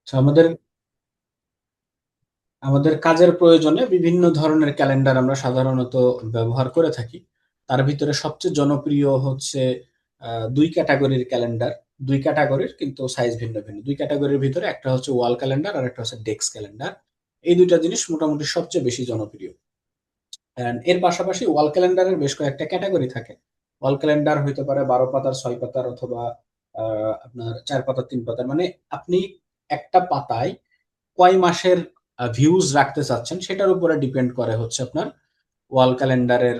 So, আমাদের আমাদের কাজের প্রয়োজনে বিভিন্ন ধরনের ক্যালেন্ডার আমরা সাধারণত ব্যবহার করে থাকি। তার ভিতরে সবচেয়ে জনপ্রিয় হচ্ছে দুই ক্যাটাগরির ক্যালেন্ডার। দুই ক্যাটাগরির, কিন্তু সাইজ ভিন্ন ভিন্ন। দুই ক্যাটাগরির ভিতরে একটা হচ্ছে ওয়াল ক্যালেন্ডার আর একটা হচ্ছে ডেস্ক ক্যালেন্ডার। এই দুইটা জিনিস মোটামুটি সবচেয়ে বেশি জনপ্রিয়। এর পাশাপাশি ওয়াল ক্যালেন্ডারের বেশ কয়েকটা ক্যাটাগরি থাকে। ওয়াল ক্যালেন্ডার হইতে পারে 12 পাতার, 6 পাতার, অথবা আপনার 4 পাতার, 3 পাতার। মানে আপনি একটা পাতায় কয় মাসের ভিউজ রাখতে চাচ্ছেন সেটার উপরে ডিপেন্ড করে হচ্ছে আপনার ওয়াল ক্যালেন্ডারের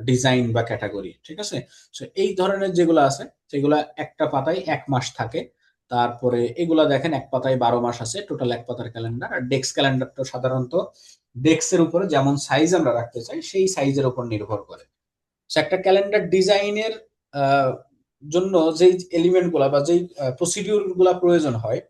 ডিজাইন বা ক্যাটাগরি। ঠিক আছে? তো এই ধরনের যেগুলো আছে সেগুলা একটা পাতায় 1 মাস থাকে। তারপরে এগুলা দেখেন এক পাতায় 12 মাস আছে, টোটাল এক পাতার ক্যালেন্ডার। আর ডেস্ক ক্যালেন্ডারটা সাধারণত ডেস্কের উপরে যেমন সাইজ আমরা রাখতে চাই সেই সাইজের উপর নির্ভর করে। So, একটা ক্যালেন্ডার ডিজাইনের জন্য যেই এলিমেন্ট গুলা বা যেই প্রসিডিউর গুলা প্রয়োজন হয়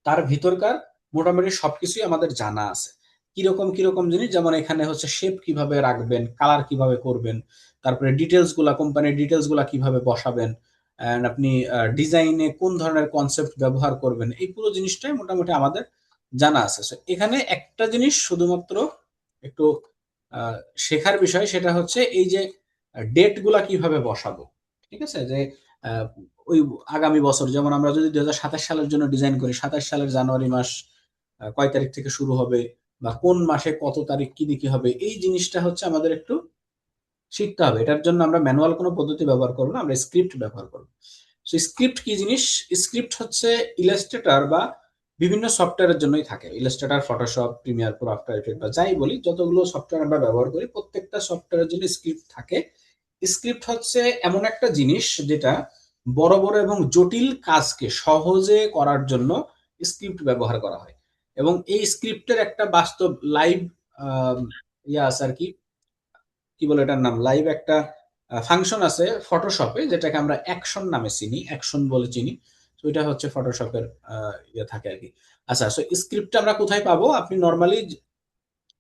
তার ভিতরকার মোটামুটি সবকিছুই আমাদের জানা আছে। কিরকম কিরকম জিনিস, যেমন এখানে হচ্ছে শেপ কিভাবে রাখবেন, কালার কিভাবে করবেন, তারপরে ডিটেলস গুলা, কোম্পানির ডিটেলস গুলা কিভাবে বসাবেন, and আপনি ডিজাইনে কোন ধরনের কনসেপ্ট ব্যবহার করবেন, এই পুরো জিনিসটাই মোটামুটি আমাদের জানা আছে। So, এখানে একটা জিনিস শুধুমাত্র একটু আহ, শেখার বিষয়, সেটা হচ্ছে এই যে ডেট গুলা কিভাবে বসাবো। ঠিক আছে? যে আহ, ওই আগামী বছর, যেমন আমরা যদি 2027 সালের জন্য ডিজাইন করি, 27 সালের জানুয়ারি মাস কয় তারিখ থেকে শুরু হবে, বা কোন মাসে কত তারিখ কি দিকে হবে, এই জিনিসটা হচ্ছে আমাদের একটু শিখতে হবে। এটার জন্য আমরা ম্যানুয়াল কোনো পদ্ধতি ব্যবহার করবো না, আমরা স্ক্রিপ্ট ব্যবহার করবো। স্ক্রিপ্ট কি জিনিস? স্ক্রিপ্ট হচ্ছে ইলাস্ট্রেটর বা বিভিন্ন সফটওয়্যারের জন্যই থাকে। Illustrator, Photoshop, Premiere Pro, after effect বা যাই বলি, যতগুলো সফটওয়্যার আমরা ব্যবহার করি প্রত্যেকটা সফটওয়্যারের জন্য স্ক্রিপ্ট থাকে। স্ক্রিপ্ট হচ্ছে এমন একটা জিনিস যেটা বড় বড় এবং জটিল কাজকে সহজে করার জন্য স্ক্রিপ্ট ব্যবহার করা হয়। এবং এই স্ক্রিপ্টের একটা বাস্তব লাইভ ইয়া আছে আর কি, কি বলে এটার নাম, লাইভ একটা ফাংশন আছে ফটোশপে, যেটাকে আমরা অ্যাকশন নামে চিনি, অ্যাকশন বলে চিনি। তো এটা হচ্ছে ফটোশপের ইয়ে থাকে আর কি। আচ্ছা, সো স্ক্রিপ্ট আমরা কোথায় পাবো? আপনি নর্মালি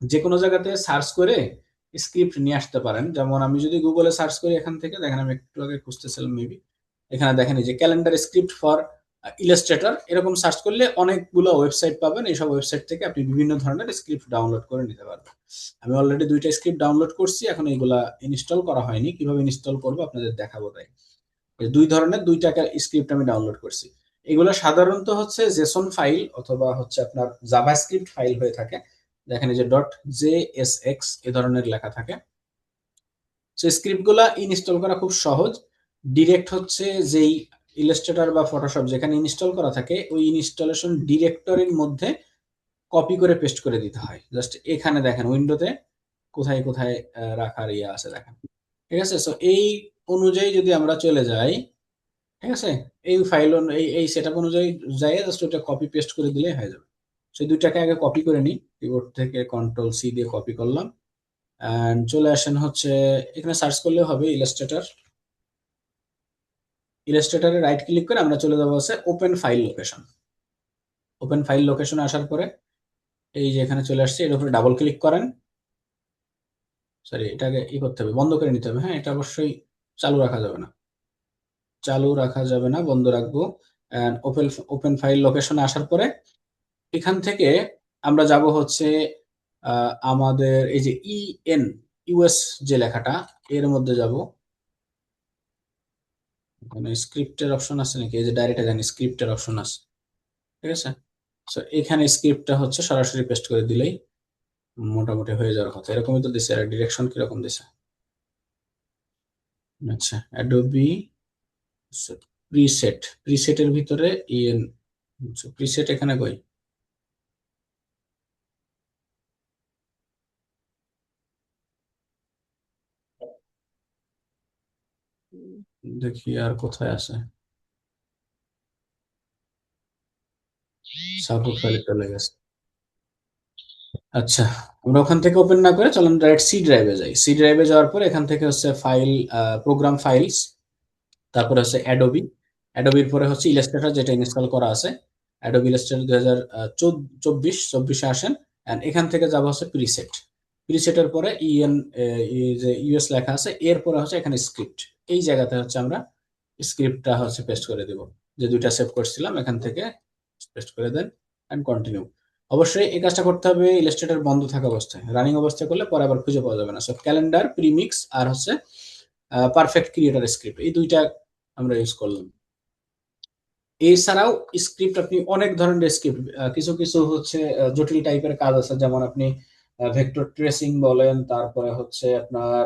যে কোনো জায়গাতে সার্চ করে স্ক্রিপ্ট নিয়ে আসতে পারেন। যেমন আমি যদি গুগলে সার্চ করি, এখান থেকে দেখেন, আমি একটু আগে খুঁজতেছিলাম মেবি, এখানে দেখেন এই যে ক্যালেন্ডার স্ক্রিপ্ট ফর ইলাস্ট্রেটর, এরকম সার্চ করলে অনেকগুলো ওয়েবসাইট পাবেন। এইসব ওয়েবসাইট থেকে আপনি বিভিন্ন ধরনের স্ক্রিপ্ট ডাউনলোড করে নিতে পারবেন। আমি অলরেডি দুইটা স্ক্রিপ্ট ডাউনলোড করছি, এখন এইগুলা ইনস্টল করা হয়নি। কিভাবে ইনস্টল করবো আপনাদের দেখাবো তাই। এই দুই ধরনের দুইটা স্ক্রিপ্ট আমি ডাউনলোড করছি। এগুলো সাধারণত হচ্ছে জেসন ফাইল অথবা হচ্ছে আপনার জাভা স্ক্রিপ্ট ফাইল হয়ে থাকে। দেখেন এই যে .jsx এ ধরনের লেখা থাকে। সো স্ক্রিপ্ট গুলা ইনস্টল করা খুব সহজ। ডিরেক্ট হচ্ছে যেই ইলাস্ট্রেটর বা ফটোশপ যেখানে ইনস্টল করা থাকে ওই ইনস্টলেশন ডিরেক্টরির মধ্যে কপি করে পেস্ট করে দিতে হয়। জাস্ট এখানে দেখেন উইন্ডোতে কোথায় কোথায় রাখার ইয়ে আছে দেখেন। ঠিক আছে? সো এই অনুযায়ী যদি আমরা চলে যাই, ঠিক আছে, এই ফাইল এই এই সেটআপ অনুযায়ী যাই, জাস্ট ওটা কপি পেস্ট করে দিলেই হয়ে যাবে। সেই দুইটাকে আগে কপি করে নিই, কিবোর্ড থেকে কন্ট্রোল C দিয়ে কপি করলাম। এন্ড চলে আসেন হচ্ছে এখানে সার্চ করলে হবে ইলাস্ট্রেটর। ইলাস্ট্রেটরে রাইট ক্লিক করে আমরা চলে যাবো হচ্ছে open file location. Open file লোকেশনে আসার পরে এই যে এখানে চলে আসছে, এর উপরে ডাবল ক্লিক করেন। সরি, এটাকে করতে হবে, বন্ধ করে নিতে হবে। হ্যাঁ, এটা অবশ্যই চালু রাখা যাবে না, চালু রাখা যাবে না, বন্ধ রাখবো। ওপেন ওপেন ফাইল লোকেশনে আসার পরে এখান থেকে আমরা যাব হচ্ছে আমাদের এই যে ইউএস যে লেখাটা, এর মধ্যে যাব। এখানে স্ক্রিপ্টের অপশন আছে নাকি? এই যে ডাইরেক্ট এখানে স্ক্রিপ্টের অপশন আছে। ঠিক আছে? সো এখানে স্ক্রিপ্টটা হচ্ছে সরাসরি পেস্ট করে দিলেই মোটামুটি হয়ে যাওয়ার কথা। এরকমই তো দিছে। আর ডিরেকশন কিরকম দিছে? আচ্ছা, অ্যাডোবি প্রিসেট, প্রিসেটের ভিতরে ইএন, প্রিসেট এখানে কই? দেখি আর কোথায় আছে। সাপোর্ট ফাইলে চলে গেছে। আচ্ছা, আমরা ওখান থেকে ওপেন না করে চলেন ডাইরেক্ট সি ড্রাইভে যাই। সি ড্রাইভে যাওয়ার পর এখান থেকে হচ্ছে ফাইল, প্রোগ্রাম ফাইলস, তারপরে হচ্ছে অ্যাডোবি। অ্যাডোবির পরে হচ্ছে ইলাস্ট্রেটর যেটা ইনস্টল করা আছে। অ্যাডোবি ইলাস্ট্রেটর 2024 আসেন। এন্ড এখান থেকে যাবো হচ্ছে প্রিসেট। প্রিসেটের পরে যে ইউএস লেখা আছে, এরপরে হচ্ছে এখানে স্ক্রিপ্ট। এই জায়গাতে হচ্ছে আমরা স্ক্রিপ্টটা হচ্ছে পেস্ট করে দিব। যে দুইটা সেভ করছিলাম এখান থেকে পেস্ট করে দেন। And continue. অবশ্যই এই কাজটা করতে হবে ইলাস্ট্রেটর বন্ধ থাকা অবস্থায়, রানিং অবস্থায় করলে পরে আবার খুঁজে পাওয়া যাবে না। সো ক্যালেন্ডার, প্রিমিক্স আর হচ্ছে পারফেক্ট ক্রিয়েটর স্ক্রিপ্ট, এই দুইটা আমরা ইউজ করলাম। এছাড়াও স্ক্রিপ্ট আপনি অনেক ধরনের স্ক্রিপ্ট, কিছু কিছু হচ্ছে জটিল টাইপের কাজ আছে, যেমন আপনি ভেক্টর ট্রেসিং বলেন, তারপরে হচ্ছে আপনার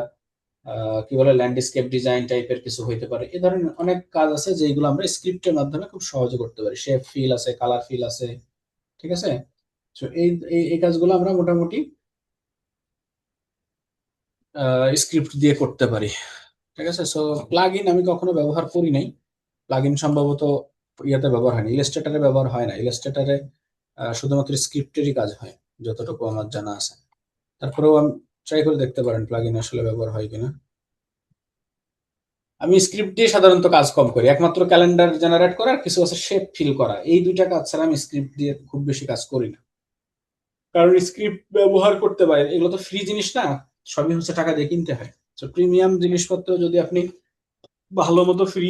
কি বলে ল্যান্ডস্কেপ ডিজাইন টাইপের কিছু হইতে পারে। এ ধরনের অনেক কাজ আছে যেগুলো আমরা স্ক্রিপ্টের মাধ্যমে খুব সহজে করতে পারি। শেপ ফিল আছে, কালার ফিল আছে, ঠিক আছে। তো এই এই এই কাজগুলো আমরা মোটামুটি স্ক্রিপ্ট দিয়ে করতে পারি, ঠিক আছে। সো প্লাগ ইন আমি কখনো ব্যবহার করি নাই। প্লাগ ইন সম্ভবত ইয়াতে ব্যবহার হয়নি, ইলাস্ট্রেটারে ব্যবহার হয় না। ইলাস্ট্রেটারে শুধুমাত্র স্ক্রিপ্টেরই কাজ হয় যতটুকু আমার জানা আছে। তারপরেও আমি ট্রাই করে দেখতে পারেন প্লাগ ইন আসলে ব্যবহার হয় কিনা। আমি স্ক্রিপ্ট দিয়ে সাধারণত কাজ কম করি, একমাত্র ক্যালেন্ডার জেনারেট করা আর কিছু আছে শেপ ফিল করা, এই দুইটা কাজ ছাড়া আমি স্ক্রিপ্ট দিয়ে খুব বেশি কাজ করি না। কারণ স্ক্রিপ্ট ব্যবহার করতে পারেন, এগুলো তো ফ্রি জিনিস না, সবই হচ্ছে টাকা দিয়ে কিনতে হয়। তো প্রিমিয়াম জিনিসপত্র যদি আপনি ভালো মতো ফ্রি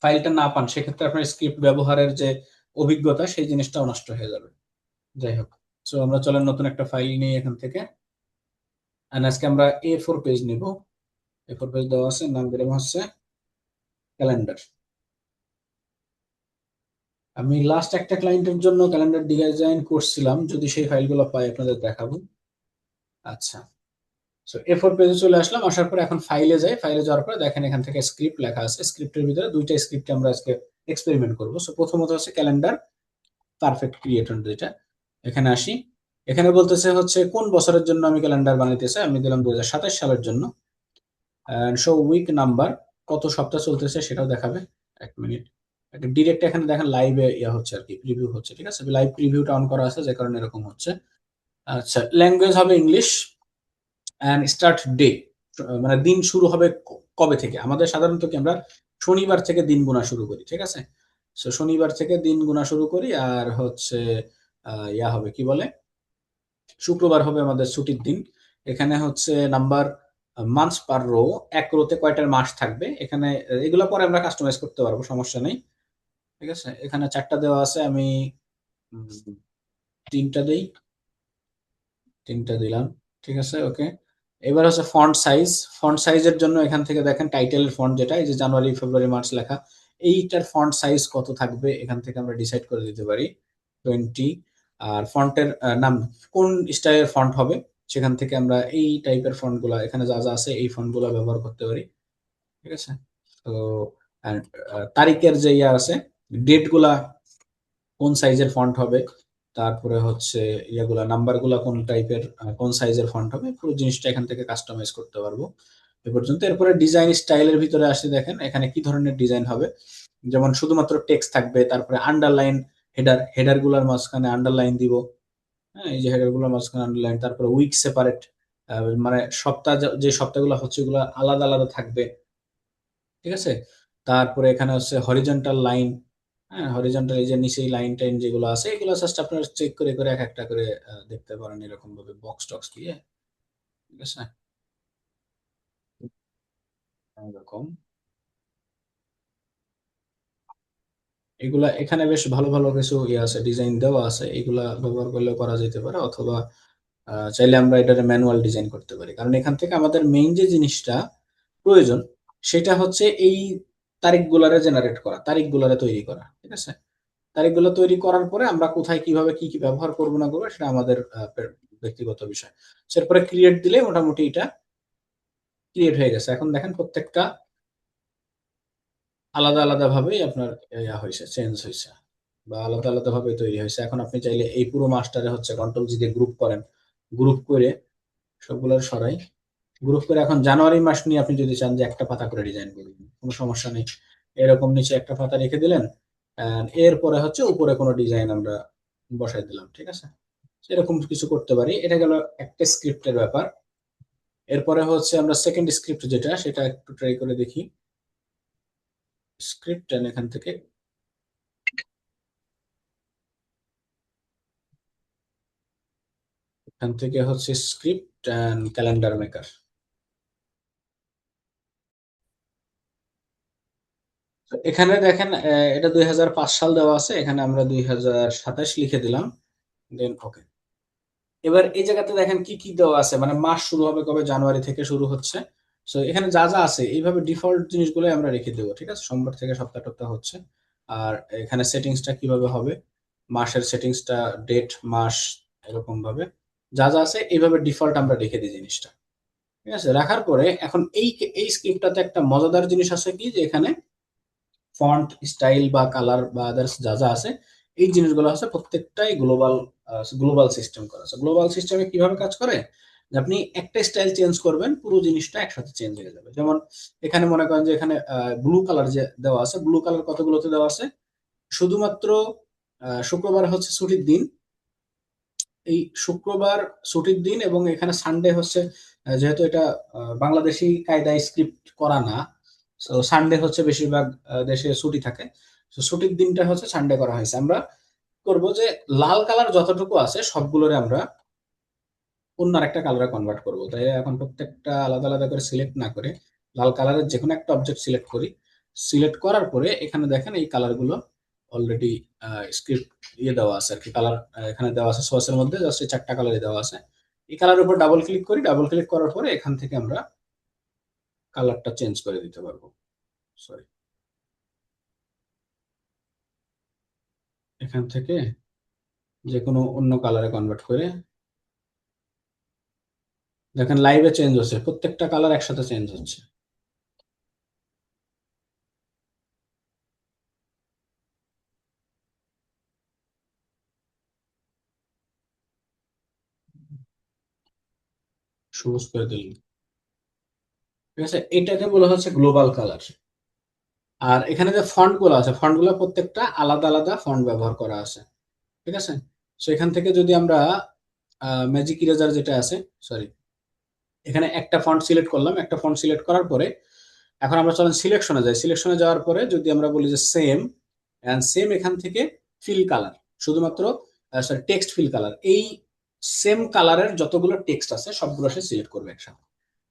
ফাইলটা না পান, সেক্ষেত্রে আপনার স্ক্রিপ্ট ব্যবহারের যে অভিজ্ঞতা সেই জিনিসটাও নষ্ট হয়ে যাবে। যাই হোক, তো আমরা চলেন নতুন একটা ফাইল নিয়ে এখান থেকে। আর আজকে আমরা A4 পেজ নিব। A4 পেজ দেওয়া আছে, নাম দিলাম হচ্ছে ক্যালেন্ডার। আমি লাস্ট একটা ক্লায়েন্টের জন্য ক্যালেন্ডার ডিজাইন করছিলাম, যদি সেই ফাইলগুলো পাই আপনাদের দেখাবো। আচ্ছা, সো A4 পেজে চলে আসলাম, আসার পরে এখন ফাইলে যাই। ফাইলে যাওয়ার পরে দেখেন এখান থেকে স্ক্রিপ্ট লেখা আছে, স্ক্রিপ্টের ভিতরে দুইটা স্ক্রিপ্ট আমরা আজকে এক্সপেরিমেন্ট করবো। সো প্রথমত হচ্ছে ক্যালেন্ডার পারফেক্ট ক্রিয়েটর, যেটা এখানে আসি। এখানে বলতেছে হচ্ছে কোন বছরের জন্য আমি ক্যালেন্ডার বানাইতে চাই, আমি দিলাম 2027 সালের জন্য। শো উইক নাম্বার, কত সপ্তাহ চলতেছে সেটাও দেখাবে। এক মিনিট, ডিরেক্ট এখানে দেখেন লাইভে ইয়া হচ্ছে আর কি, প্রিভিউ হচ্ছে, ঠিক আছে। লাইভ প্রিভিউটা অন করা আছে যে কারণে এরকম হচ্ছে। আচ্ছা, ল্যাঙ্গুয়েজ হবে ইংলিশ। অ্যান্ড স্টার্ট ডে, মানে দিন শুরু হবে কবে থেকে। আমাদের সাধারণত কি আমরা শনিবার থেকে দিন গোনা শুরু করি, ঠিক আছে। তো শনিবার থেকে দিন গোনা শুরু করি, আর হচ্ছে ইয়া হবে কি বলে, শুক্রবার হবে আমাদের ছুটির দিন। এখানে হচ্ছে নাম্বার মান্থস পার রো, এক রোতে কয়টার মাস থাকবে এখানে, এগুলো পরে আমরা কাস্টমাইজ করতে পারবো, সমস্যা নেই, ঠিক আছে। এখানে চারটা দেওয়া আছে, আমি উম, তিনটা দেই, তিনটা দিলাম, ঠিক আছে, ওকে। এবার হচ্ছে ফন্ট সাইজ। ফন্ট সাইজের জন্য এখান থেকে দেখেন টাইটেলের ফন্ট, যেটা এই যে জানুয়ারি ফেব্রুয়ারি মার্চ লেখা, এইটার ফন্ট সাইজ কত থাকবে এখান থেকে আমরা ডিসাইড করে দিতে পারি, 20। আর ফন্টের নাম, কোন স্টাইলের ফন্ট হবে, সেখান থেকে আমরা এই টাইপের ফন্ট গুলা, এখানে যা যা আছে এই ফন্ট গুলা ব্যবহার করতে পারি, ঠিক আছে। তো and, তারিখের যে ইয়া আছে, ডেট গুলা কোন সাইজের ফন্ট হবে, তারপরে হচ্ছে ইয়েগুলা নাম্বার গুলা কোন টাইপের, কোন সাইজের ফন্ট হবে, পুরো জিনিসটা এখান থেকে কাস্টমাইজ করতে পারবো এ পর্যন্ত। এরপরে ডিজাইন স্টাইলের ভিতরে আসি, দেখেন এখানে কি ধরনের ডিজাইন হবে। যেমন শুধুমাত্র টেক্সট থাকবে, তারপরে আন্ডারলাইন, হেডার গুলার মাঝখানে আন্ডারলাইন দিব। হ্যাঁ, এই যে হেডার গুলার মাঝখানে আন্ডারলাইন, তারপরে উইক সেপারেট, মানে সপ্তাহ যে সপ্তাহগুলো হচ্ছে ওগুলো আলাদা আলাদা থাকবে, ঠিক আছে। তারপরে এখানে হচ্ছে হরিজন্টাল লাইন। হ্যাঁ, হরিজন্টাল এই যে নিচে লাইন টাইন যেগুলো আছে, এগুলো জাস্ট আপনারা চেক করে করে এক একটা করে দেখতে পারেন এরকম ভাবে বক্স টক্স দিয়ে, ঠিক আছে। এরকম এগুলা এখানে বেশ ভালো ভালো কিছু ইয়ে আছে, ডিজাইন দেওয়া আছে, এগুলা ব্যবহার করলে করা যেতে পারে। অথবা চাইলে আমরা এটার ম্যানুয়াল ডিজাইন করতে পারি, কারণ এখান থেকে আমাদের মেইন যে জিনিসটা প্রয়োজন সেটা হচ্ছে এই তারিখগুলারে জেনারেট করা, তারিখগুলারে তৈরি করা, ঠিক আছে। তারিখগুলো তৈরি করার পরে আমরা কোথায় কিভাবে কি কি ব্যবহার করবো না করবো সেটা আমাদের ব্যক্তিগত বিষয়। এরপরে ক্রিয়েট দিলে মোটামুটি এটা ক্রিয়েট হয়ে গেছে। এখন দেখেন প্রত্যেকটা আলাদা আলাদা ভাবেই আপনার ইয়া হয়েছে, চেঞ্জ হয়েছে, বা আলাদা আলাদা ভাবে তৈরি হয়েছে। এখন আপনি চাইলে এই পুরো মাসটারে হচ্ছে কন্ট্রোল জি দিয়ে গ্রুপ করেন, গ্রুপ করে সবগুলোর সরাই, গ্রুপ করে এখন জানুয়ারি মাস নিয়ে আপনি যদি চান যে একটা পাতা করে ডিজাইন করবেন, কোনো সমস্যা নেই। এরকম নিচে একটা পাতা রেখে দিলেন, এরপরে হচ্ছে উপরে কোনো ডিজাইন আমরা বসাই দিলাম, ঠিক আছে। এরকম কিছু করতে পারি। এটা গেল একটা স্ক্রিপ্টের ব্যাপার। এরপরে হচ্ছে আমরা সেকেন্ড স্ক্রিপ্ট যেটা, সেটা একটু ট্রাই করে দেখি। স্ক্রিপ্ট এখান থেকে, এখান থেকে হচ্ছে স্ক্রিপ্ট অ্যান্ড ক্যালেন্ডার মেকার। তো এখানে দেখেন এটা 2005 সাল দেওয়া আছে, এখানে আমরা 2027 লিখে দিলাম, দেন ওকে। এবার এই জায়গাতে দেখেন কি কি দেওয়া আছে, মানে মাস শুরু হবে কবে, জানুয়ারি থেকে শুরু হচ্ছে। তো এখানে যা যা আছে এইভাবে ডিফল্ট জিনিসগুলো আমরা রেখে দেবো, ঠিক আছে, সোমবার থেকে সপ্তাহ টপ্তাহ হচ্ছে। আর এখানে সেটিংসটা কিভাবে হবে, মাসের সেটিংসটা ডেট মাস এরকম ভাবে যা যা আছে এইভাবে ডিফল্ট আমরা রেখে দিই জিনিসটা, ঠিক আছে। রাখার পরে এখন এই স্ক্রিপ্টটাতে একটা মজাদার জিনিস আছে কি, যে এখানে ফন্ট স্টাইল বা কালার বা আদার্স যা যা আছে এই জিনিসগুলো আছে প্রত্যেকটাই গ্লোবাল, গ্লোবাল সিস্টেম করা আছে। গ্লোবাল সিস্টেমে কিভাবে কাজ করে, যে আপনি একটা স্টাইল চেঞ্জ করবেন পুরো জিনিসটা একসাথে চেঞ্জ হয়ে যাবে। যেমন এখানে মনে করেন যে এখানে ব্লু কালার যে দেওয়া আছে, ব্লু কালার কতগুলোতে দেওয়া আছে, শুধুমাত্র শুক্রবার হচ্ছে ছুটির দিন, এই শুক্রবার ছুটির দিন, এবং এখানে সানডে হচ্ছে যেহেতু এটা বাংলাদেশি কায়দায় স্ক্রিপ্ট করা না, তো সানডে হচ্ছে বেশিরভাগ দেশে ছুটি থাকে, তো ছুটির দিনটা হচ্ছে সানডে করা হয়েছে। আমরা করব যে লাল কালার যতটুকু আছে সবগুলোরে আমরা অন্য একটা কালারে কনভার্ট করব। তাই এখন প্রত্যেকটা আলাদা আলাদা করে সিলেক্ট না করে লাল কালারের যে কোনো একটা অবজেক্ট সিলেক্ট করি। সিলেক্ট করার পরে এখানে দেখেন এই কালারগুলো অলরেডি স্ক্রিপ্ট ইয়ে দেওয়া আছে আর কি, কালার এখানে দেওয়া আছে সোর্সের মধ্যে, জাস্ট এই চারটা কালারই দেওয়া আছে। এই কালারের উপর ডাবল ক্লিক করি, ডাবল ক্লিক করার পরে এখান থেকে আমরা কালারটা চেঞ্জ করে দিতে পারবো। সরি, এখান থেকে যে কোনো অন্য কালারে কনভার্ট করে দেখেন লাইভে চেঞ্জ হচ্ছে, প্রত্যেকটা কালার একসাথে চেঞ্জ হচ্ছে। সবুজ করে দিলাম, ঠিক আছে, এটাকে বলা হচ্ছে গ্লোবাল কালার। আর এখানে যে ফন্ট গুলো আছে, ফন্ট গুলো প্রত্যেকটা আলাদা আলাদা ফন্ট ব্যবহার করা আছে, ঠিক আছে। সেখান থেকে যদি আমরা ম্যাজিক ইরেজার যেটা আছে, সরি, এখানে একটা ফন্ট সিলেক্ট করলাম, একটা ফন্ট সিলেক্ট করার পরে এখন আমরা চলেন সিলেকশনে যাই। সিলেকশনে যাওয়ার পরে যদি আমরা বলি যে সেম, এন্ড সেম এখান থেকে ফিল কালার, শুধুমাত্র সরি টেক্সট ফিল কালার, এই সেম কালারের যতগুলো টেক্সট আছে সবগুলো সে সিলেক্ট করবে একসাথে।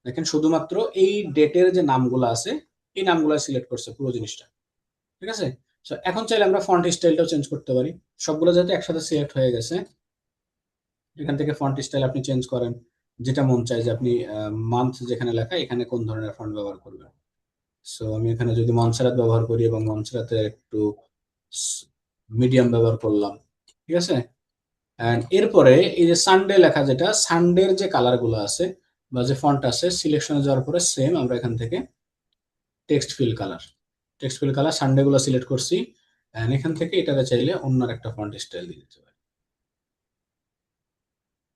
দেখেন শুধুমাত্র এই ডেটের যে নামগুলো আছে এই নামগুলো সিলেক্ট করছে পুরো জিনিসটা, ঠিক আছে। So, এখন চাইলে আমরা ফন্ট স্টাইলটাও চেঞ্জ করতে পারি। সবগুলো যেহেতু একসাথে সিলেক্ট হয়ে গেছে, এখান থেকে ফন্ট স্টাইল আপনি চেঞ্জ করেন যেটা মন চায়, যে আপনি মান্থ যেখানে লেখা এখানে কোন ধরনের ফন্ট ব্যবহার করবেন। সো আমি এখানে যদি মনসেরাত ব্যবহার করি এবং মনসেরাতে একটু মিডিয়াম ব্যবহার করলাম, ঠিক আছে। এন্ড এরপরে এই যে সানডে লেখা, যেটা সানডের যে কালার গুলো আছে বা যে ফন্ট আছে, সিলেকশনে যাওয়ার পরে সেম আমরা এখান থেকে text fill colour, text fill colour Sunday গুলো সিলেক্ট করছি। এন্ড এখান থেকে এটাকে চাইলে অন্য একটা ফন্ট স্টাইল দিয়ে দিতে পারি।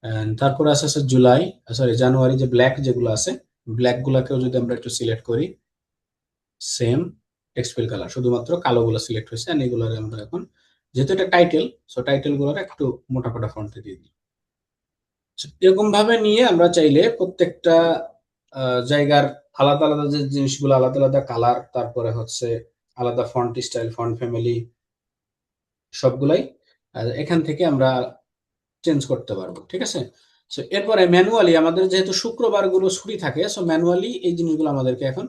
And তারপরে আছে আছে জুলাই, সরি জানুয়ারি, যে ব্ল্যাক যেগুলো আছে ব্ল্যাক গুলাকেও যদি আমরা একটু সিলেক্ট করি, সেম টেক্সট ফিল কালার, শুধুমাত্র কালো গুলো সিলেক্ট হয়েছে। এন্ড এগুলো আমরা এখন, যেহেতু এটা টাইটেল, সো টাইটেল গুলোর একটু মোটা মোটা ফন্টে দিয়ে দিই। So, এরকম ভাবে নিয়ে আমরা চাইলে প্রত্যেকটা জায়গার আলাদা আলাদা যে জিনিসগুলো, আলাদা আলাদা কালার, তারপরে হচ্ছে আলাদা ফন্ট স্টাইল, ফন্ট ফ্যামিলি, সবগুলাই এখান থেকে আমরা চেঞ্জ করতে পারবো, ঠিক আছে। সো এরপরে ম্যানুয়ালি আমাদের যেহেতু শুক্রবার গুলো ছুটি থাকে, সো ম্যানুয়ালি এই জিনিসগুলো আমাদেরকে এখন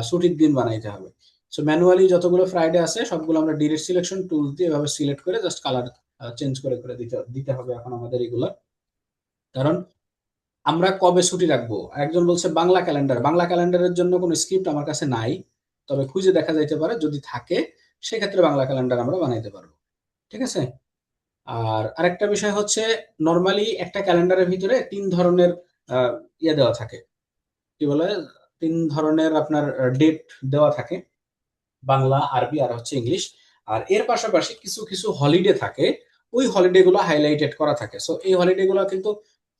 ছুটির দিন বানাইতে হবে। সো ম্যানুয়ালি যতগুলো ফ্রাইডে আছে সবগুলো আমরা ডিরেক্ট সিলেকশন টুল দিয়ে এভাবে সিলেক্ট করে জাস্ট কালার চেঞ্জ করে করে দিতে দিতে হবে এখন আমাদের এগুলা। কারণ আমরা কবে ছুটি রাখবো, একজন বলছে বাংলা ক্যালেন্ডার, বাংলা ক্যালেন্ডারের জন্য কোনো স্ক্রিপ্ট আমার কাছে নাই, তবে খুঁজে দেখা যাইতে পারে, যদি থাকে সেক্ষেত্রে বাংলা ক্যালেন্ডার আমরা বানাইতে পারবো, ঠিক আছে। আর আরেকটা বিষয় হচ্ছে, নর্মালি একটা ক্যালেন্ডারের ভিতরে তিন ধরনের ইয়ে দেওয়া থাকে, কি বলে, তিন ধরনের আপনার ডেট দেওয়া থাকে, বাংলা, আরবি আর হচ্ছে ইংলিশ। আর এর পাশাপাশি কিছু কিছু হলিডে থাকে, ওই হলিডে গুলো হাইলাইটেড করা থাকে। সো এই হলিডে গুলো কিন্তু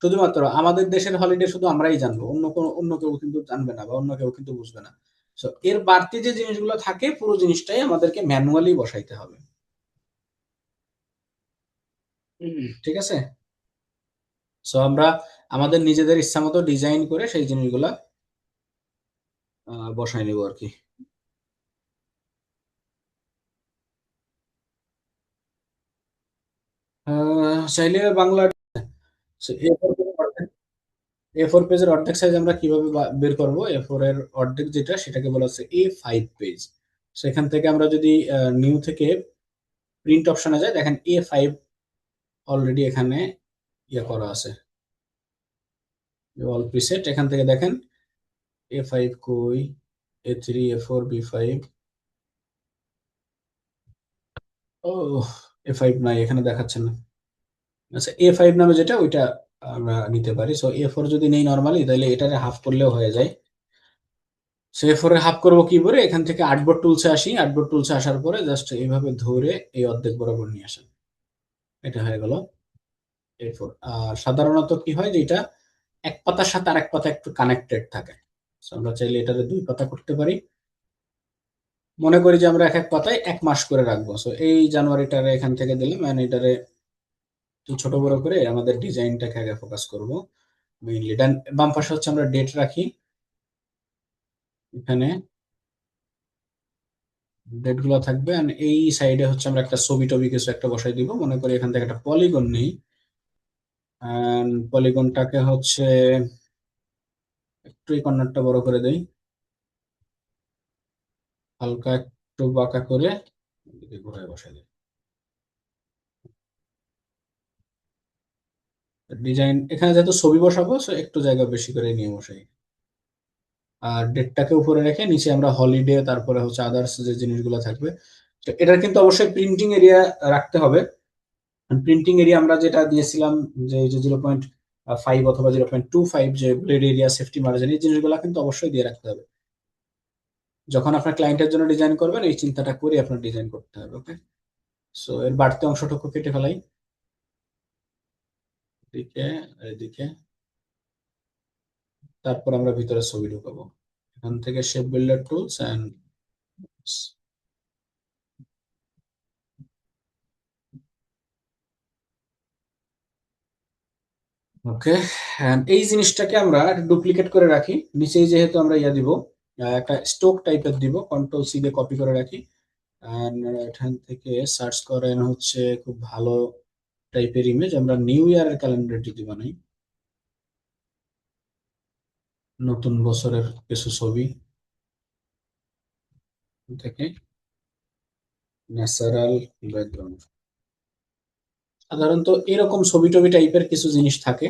শুধুমাত্র আমাদের দেশের হলিডে শুধু আমরাই জানবো, অন্য কেউ কিন্তু জানবে না বা অন্য কেউ কিন্তু বুঝবে না। সো এর বাড়তি যে জিনিসগুলো থাকে পুরো জিনিসটাই আমাদেরকে ম্যানুয়ালি বসাইতে হবে। ঠিক আছে। সো আমরা আমাদের নিজেদের ইচ্ছা মতো ডিজাইন করে সেই জিনিসগুলা বসাই নিব আর কি। চাইলে বাংলা, এ ফোর পেজের অর্ধেক সাইজ আমরা কিভাবে বের করব, এ ফোর এর অর্ধেক যেটা সেটাকে বলা হচ্ছে A5 পেজ। সেখান থেকে আমরা যদি নিউ থেকে প্রিন্ট অপশনে যাই, দেখেন A5 অলরেডি এখানে ইয়ে করা আছে, অল প্রিসেট। এখান থেকে দেখেন A5 কই, A3, A4, B5, ও A5 নাই, এখানে দেখাচ্ছে না। আচ্ছা, A5 নামে যেটা, ওইটা আমরা নিতে পারি। সো A4 যদি নেই নর্মালি, তাহলে এটারে হাফ করলেও হয়ে যায়। সো A4 এ হাফ করবো কি করে, এখান থেকে আর্টবোর্ড টুলসে আসি, আর্টবোর্ড টুলসে আসার পরে জাস্ট এইভাবে ধরে এই অর্ধেক বরাবর নিয়ে আসেন, এটা হয়ে গেল A4। আর সাধারণত কি হয় যে এটা এক পাতার সাথে আরেক পাতা একটু কানেক্টেড থাকে। So আমরা চাইলে এটারে দুই পাতা করতে পারি। মনে করি যে আমরা এক এক পাতায় 1 মাস করে রাখবো। সো এই জানুয়ারিটারে এখান থেকে দিলাম, এন্ড এটারে একটু ছোট বড় করে আমাদের ডিজাইনটাকে আগে ফোকাস করব মেইনলি। ডান বাম পাশে হচ্ছে আমরা ডেট রাখি, এখানে ডেট গুলো থাকবে। and এই সাইডে হচ্ছে আমরা একটা ছবি টবি কিছু একটা বসাই দিব। মনে করি এখান থেকে একটা পলিগন নেই, এন্ড পলিগনটাকে হচ্ছে একটু এই কর্নারটা বড় করে দেই, হালকা একটু বাঁকা করে এদিকে ঘুরে বসাই দিই। ডিজাইন এখানে যেহেতু ছবি বসাবো, সো একটু জায়গা বেশি করে নিয়ে বসাই। আর ডেটটাকে উপরে রেখে নিচে আমরা হলিডে, তারপরে হচ্ছে আদার্স যে জিনিসগুলো থাকবে। তো এটার কিন্তু অবশ্যই প্রিন্টিং এরিয়া রাখতে হবে। প্রিন্টিং এরিয়া আমরা যেটা দিয়েছিলাম, যে 0.5 অথবা 0.25, যে ব্লেড এরিয়া, সেফটি মার্জিন, এই জিনিসগুলো কিন্তু অবশ্যই দিয়ে রাখতে হবে। যখন আপনার ক্লায়েন্টের জন্য ডিজাইন করবেন, এই চিন্তাটা করে আপনার ডিজাইন করতে হবে। ওকে, সো এর বাড়তি অংশটুকু কেটে ফেলাই, এদিকে এদিকে। তারপর আমরা ভিতরে ছবি ঢুকাবো, এখান থেকে শেপ বিল্ডার টুলস এন্ড ওকে। এই জিনিসটাকে আমরা ডুপ্লিকেট করে রাখি, নিচেই যেহেতু আমরা ইয়া দিব, একটা স্টোক টাইপের দিব, কন্ট্রোল সি দিয়ে কপি করে রাখি। And এখান থেকে সার্চ করেন হচ্ছে খুব ভালো টাইপের ইমেজ, আমরা নিউ ইয়ারের ক্যালেন্ডার যদি বানাই, নতুন বছরের কিছু ছবি থেকে, ন্যাচারাল ব্যাকগ্রাউন্ড। সাধারণত এরকম ছবি টবি টাইপের কিছু জিনিস থাকে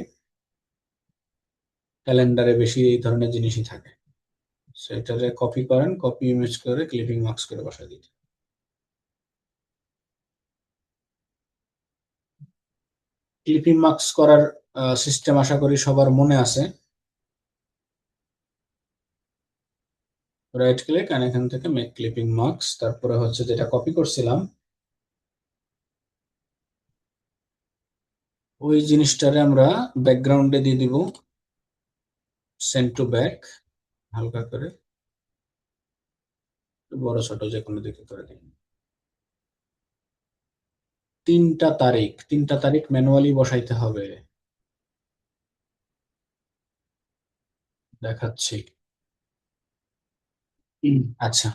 ক্যালেন্ডারে, বেশি এই ধরনের জিনিসই থাকে। সেটারে কপি করেন, কপি ইমেজ করে ক্লিপিং মার্কস করে বসাই দিতে। ক্লিপিং মার্কস করার সিস্টেম আশা করি সবার মনে আছে। রাইট ক্লিক এন্ড এখান থেকে মেক ক্লিপিং মার্কস, তারপরে হচ্ছে যেটা কপি করছিলাম ওই জিনিসটারে আমরা ব্যাকগ্রাউন্ডে দিয়ে দিব, সেন্ড টু ব্যাক, হালকা করে বড় ছোট যে কোনো দিকে করে দিন। 3টা তারিখ, 3টা তারিখ ম্যানুয়ালি বসাইতে হবে, দেখাচ্ছি। আচ্ছা,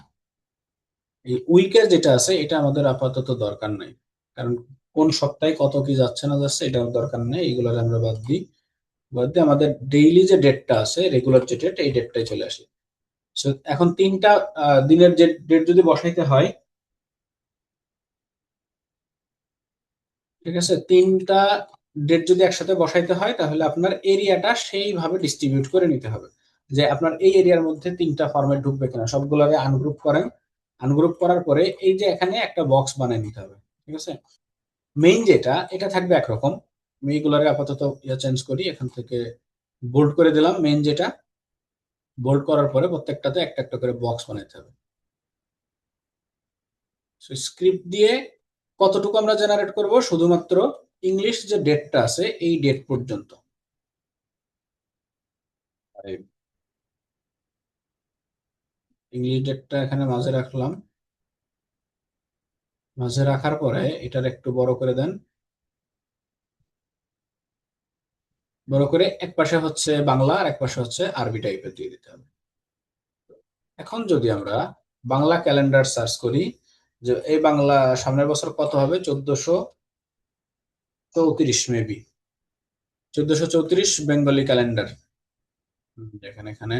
এই উইকের যেটা আছে এটা আমাদের আপাতত দরকার নাই, কারণ কোন সপ্তাহে কত কি যাচ্ছে না যাচ্ছে এটা দরকার নেই, এগুলোর আমরা বাদ দিই। বাদ দিয়ে আমাদের ডেইলি যে ডেটটা আছে, রেগুলার যে ডেট, এই ডেটটাই চলে আসে। So, এখন 3টা দিনের যে ডেট যদি বসাইতে হয়, ঠিক আছে, 3টা ডেট যদি একসাথে বসাইতে হয়, তাহলে আপনার এরিয়াটা সেইভাবে ডিস্ট্রিবিউট করে নিতে হবে, যে আপনার এই এরিয়ার মধ্যে 3টা ফরম্যাট ঢুকবে কিনা, সবগুলোরে আনগ্রুপ করেন। আনগ্রুপ করার পরে এই যে এখানে একটা বক্স বানিয়ে নিতে হবে, ঠিক আছে। মেইন যেটা, এটা থাকবে একরকম। আমি এইগুলারে আপাতত ইয়া চেঞ্জ করি, এখান থেকে বোল্ড করে দিলাম। মেইন যেটা, বোল্ড করার পরে প্রত্যেকটাতে একটা একটা করে বক্স বানাইতে হবে। স্ক্রিপ্ট দিয়ে কতটুকু আমরা জেনারেট করব, শুধুমাত্র ইংলিশ যে ডেটটা আছে এই ডেট পর্যন্ত। ইংলিশ ডেটটা এখানে মাঝে রাখলাম, মাঝে রাখার পরে এটার একটু বড় করে দেন, বড় করে এক পাশে হচ্ছে বাংলা আর এক পাশে হচ্ছে আরবি টাইপের দিয়ে দিতে হবে। এখন যদি আমরা বাংলা ক্যালেন্ডার সার্চ করি, যে এই বাংলা সামনের বছর কত হবে, 1434 মেবি, 1434 বেঙ্গলি ক্যালেন্ডার। দেখেন এখানে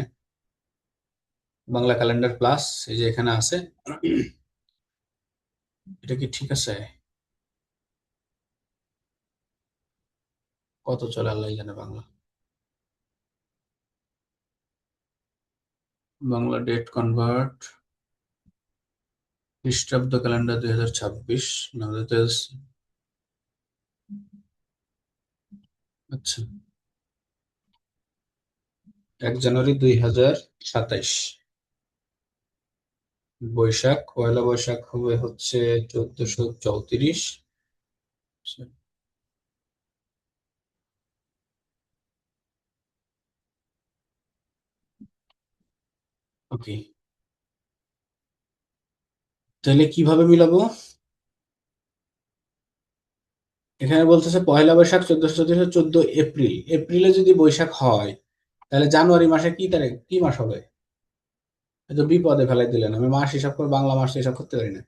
বাংলা ক্যালেন্ডার প্লাস, এই যে এখানে আছে। এটা কি ঠিক আছে? কত চলে আল্লাহ জানে বাংলা। বাংলা ডেট কনভার্ট, খ্রিস্টাব্দ ক্যালেন্ডার 2026, আমাদের তো আচ্ছা, 1 জানুয়ারি 2027। বৈশাখ, পয়লা বৈশাখ হবে হচ্ছে 1434। ওকে, তাহলে কিভাবে মিলাবো? এখানে বলতেছে পয়লা বৈশাখ 1434, 14 এপ্রিল। এপ্রিলে যদি বৈশাখ হয়, তাহলে জানুয়ারি মাসে কি তারিখ, কি মাস হবে? এ তো বিপদে ফেলাই দিলেন, আমি মাস হিসাব করে বাংলা মাস হিসাব করতে পারি না।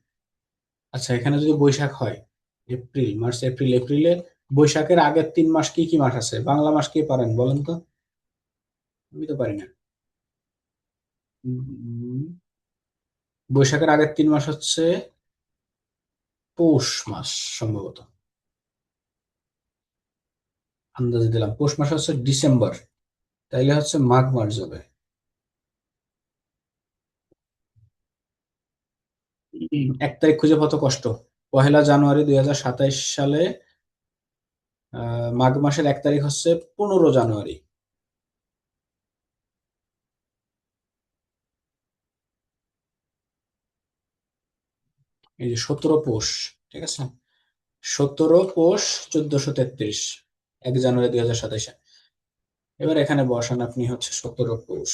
আচ্ছা, এখানে যদি বৈশাখ হয়, এপ্রিল, মার্চ, এপ্রিল, এপ্রিলে বৈশাখের আগের 3 মাস কি কি মাস আছে? বাংলা মাস কে পারেন বলেন তো? আমি তো পারি না। উম, বৈশাখের আগের 3 মাস হচ্ছে পৌষ মাস সম্ভবত। আন্দাজে দিলাম, পৌষ মাস হচ্ছে ডিসেম্বর। তাইলে হচ্ছে মাঘ মাস যাবে। 1 তারিখ খুঁজে কত কষ্ট। 1 জানুয়ারি 2027 সালে মাঘ মাসের 1 তারিখ হচ্ছে 15 জানুয়ারি। এই যে 17 পৌষ, ঠিক আছে, 17 পৌষ 1433, 1 জানুয়ারি 2027। এবার এখানে বসান আপনি হচ্ছে 17 পৌষ।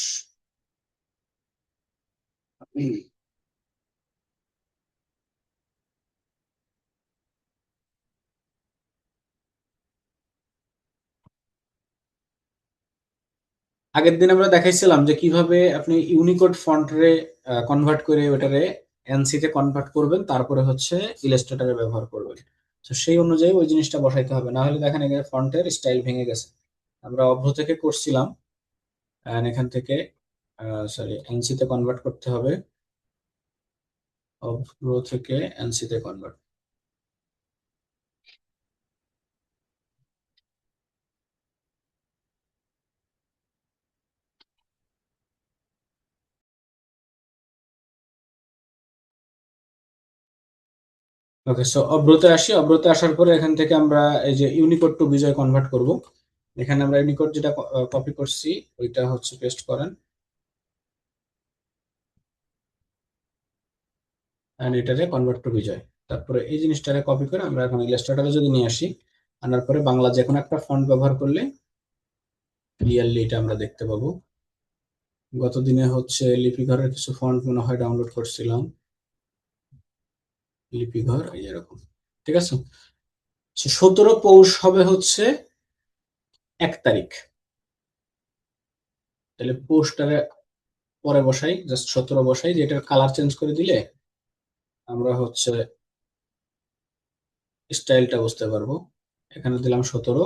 আগের দিন আমরা দেখাইছিলাম যে কিভাবে আপনি ইউনিকোড ফন্টরে কনভার্ট করে ওটারে এনসি তে কনভার্ট করবেন, তারপরে হচ্ছে ইলাস্ট্রেটরে ব্যবহার করবেন। তো সেই অনুযায়ী ওই জিনিসটা বসাইতে হবে, না হলে দেখেন এখানে ফন্টের স্টাইল ভেঙে গেছে। আমরা অভ্র থেকে করছিলাম, and এখান থেকে সরি এনসি তে কনভার্ট করতে হবে। অভ্র থেকে এনসি তে কনভার্ট। ওকে, সো অব্রতে আসি। অব্রতে আসার পরে এখান থেকে আমরা এই যে ইউনিকোড টু বিজয় কনভার্ট করব। এখানে আমরা ইউনিকোড যেটা কপি করছি ওইটা হচ্ছে পেস্ট করেন, এন্ড এটারে কনভার্ট টু বিজয়। তারপরে এই জিনিসটারে কপি করে আমরা এখন ইলাস্ট্রেটরে যদি নিয়ে আসি, আনার পরে বাংলা যে কোনো একটা ফন্ট ব্যবহার করলে ক্লিয়ারলি এটা আমরা দেখতে পাবো। গত দিনে হচ্ছে লিপিঘরের কিছু ফন্ট মনে হয় ডাউনলোড করছিলাম। লিপিঘর এই এরকম, ঠিক আছে। 17 পৌষ হবে হচ্ছে 1 তারিখ। তাহলে পৌষটারে পরে বসাই, জাস্ট 17 বসাই, যে এটার কালার চেঞ্জ করে দিলে আমরা হচ্ছে স্টাইলটা বুঝতে পারবো। এখানে দিলাম 17।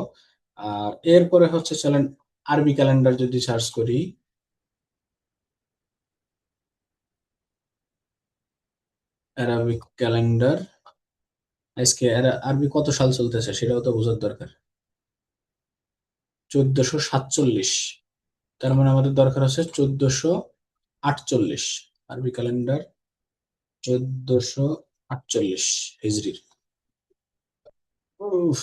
আর এরপরে হচ্ছে চলেন আরবি ক্যালেন্ডার যদি সার্চ করি। আরবিক ক্যালেন্ডার, আজকে আরবি কত সাল চলতেছে সেটাও তো বোঝার দরকার। 1447, তার মানে আমাদের দরকার আছে 1448। আরবি ক্যালেন্ডার 1448 হিজরির। উফ,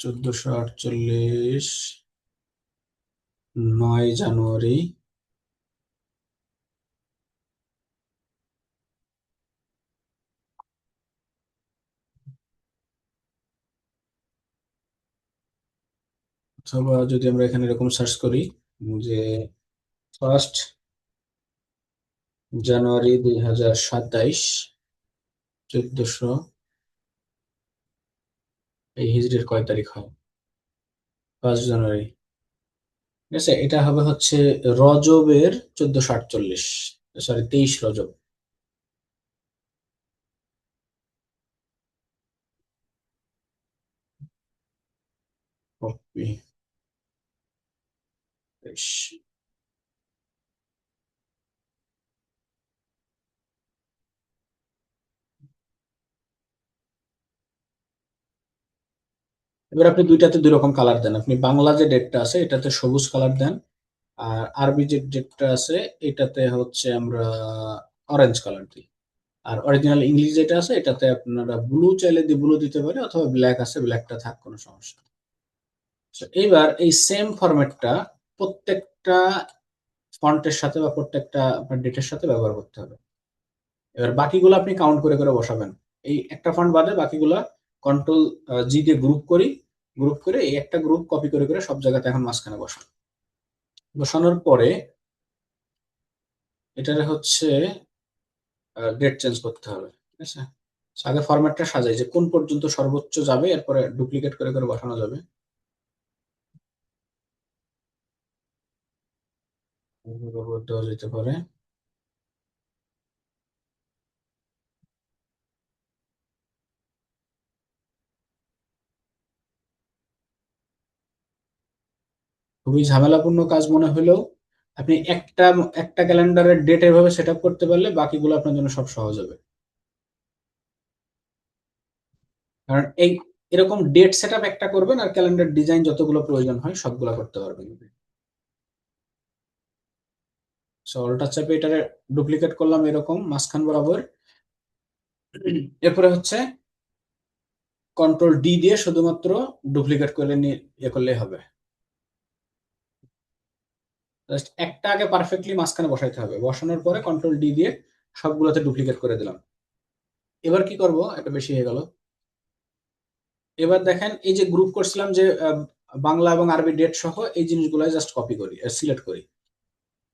1448, 9 জানুয়ারি। অথবা যদি আমরা এখানে এরকম সার্চ করি যে 1 জানুয়ারি 2027, 1400, এই হিজরির কয় তারিখ হয়? 5 জানুয়ারি। ঠিক আছে, এটা হবে হচ্ছে রজবের 1448, সরি 23 রজব। কপি, 2024। এবার আপনি দুইটাতে দুই রকম কালার দেন। আপনি বাংলা যে ডেটটা আছে এটাতে সবুজ কালার দেন, আর আরবি যে ডেটটা আছে এটাতে হচ্ছে আমরা অরেঞ্জ কালার দিই। আর অরিজিনাল ইংলিশ যেটা আছে এটাতে আপনারা ব্লু চাইলে দিয়ে ব্লু দিতে পারে, অথবা ব্ল্যাক আছে ব্ল্যাকটা থাক, কোনো সমস্যা নেই। So, এইবার এই সেম ফরম্যাটটা প্রত্যেকটা ফন্টের সাথে বা প্রত্যেকটা আপনার ডেটের সাথে ব্যবহার করতে হবে। এবার বাকিগুলো আপনি কাউন্ট করে করে বসাবেন। এই একটা ফন্ট বাদে বাকিগুলা কন্ট্রোল জি দিয়ে গ্রুপ করি, গ্রুপ করে এই একটা গ্রুপ কপি করে করে সব জায়গাতে এখন মাঝখানে বসান। বসানোর পরে এটারে হচ্ছে ডেট চেঞ্জ করতে হবে, ঠিক আছে? So, আগে ফরম্যাটটা সাজাই যে কোন পর্যন্ত সর্বোচ্চ যাবে, এরপরে ডুপ্লিকেট করে করে বসানো যাবে। এইভাবে দেওয়া যেতে পারে। খুবই ঝামেলাপূর্ণ কাজ মনে হলেও আপনি একটা একটা ক্যালেন্ডারের ডেট এভাবে সেট আপ করতে পারলে বাকিগুলো আপনার জন্য সব সহজ হবে। কারণ এই এরকম ডেট সেট আপ একটা করবেন, আর ক্যালেন্ডার ডিজাইন যতগুলো প্রয়োজন হয় সবগুলো করতে পারবেন। সো অলটা চাপে এটারে ডুপ্লিকেট করলাম এরকম মাঝখান বরাবর। এরপরে হচ্ছে কন্ট্রোল ডি দিয়ে শুধুমাত্র ডুপ্লিকেট করে নিয়ে ইয়ে করলেই হবে। জাস্ট একটা আগে পারফেক্টলি মাঝখানে বসাইতে হবে, বসানোর পরে কন্ট্রোল ডি দিয়ে সবগুলোতে ডুপ্লিকেট করে দিলাম। এবার কি করব, এটা বেশি হয়ে গেল। এবার দেখেন এই যে গ্রুপ করছিলাম যে বাংলা এবং আরবি ডেট সহ এই জিনিসগুলো জাস্ট কপি করি, সিলেক্ট করি।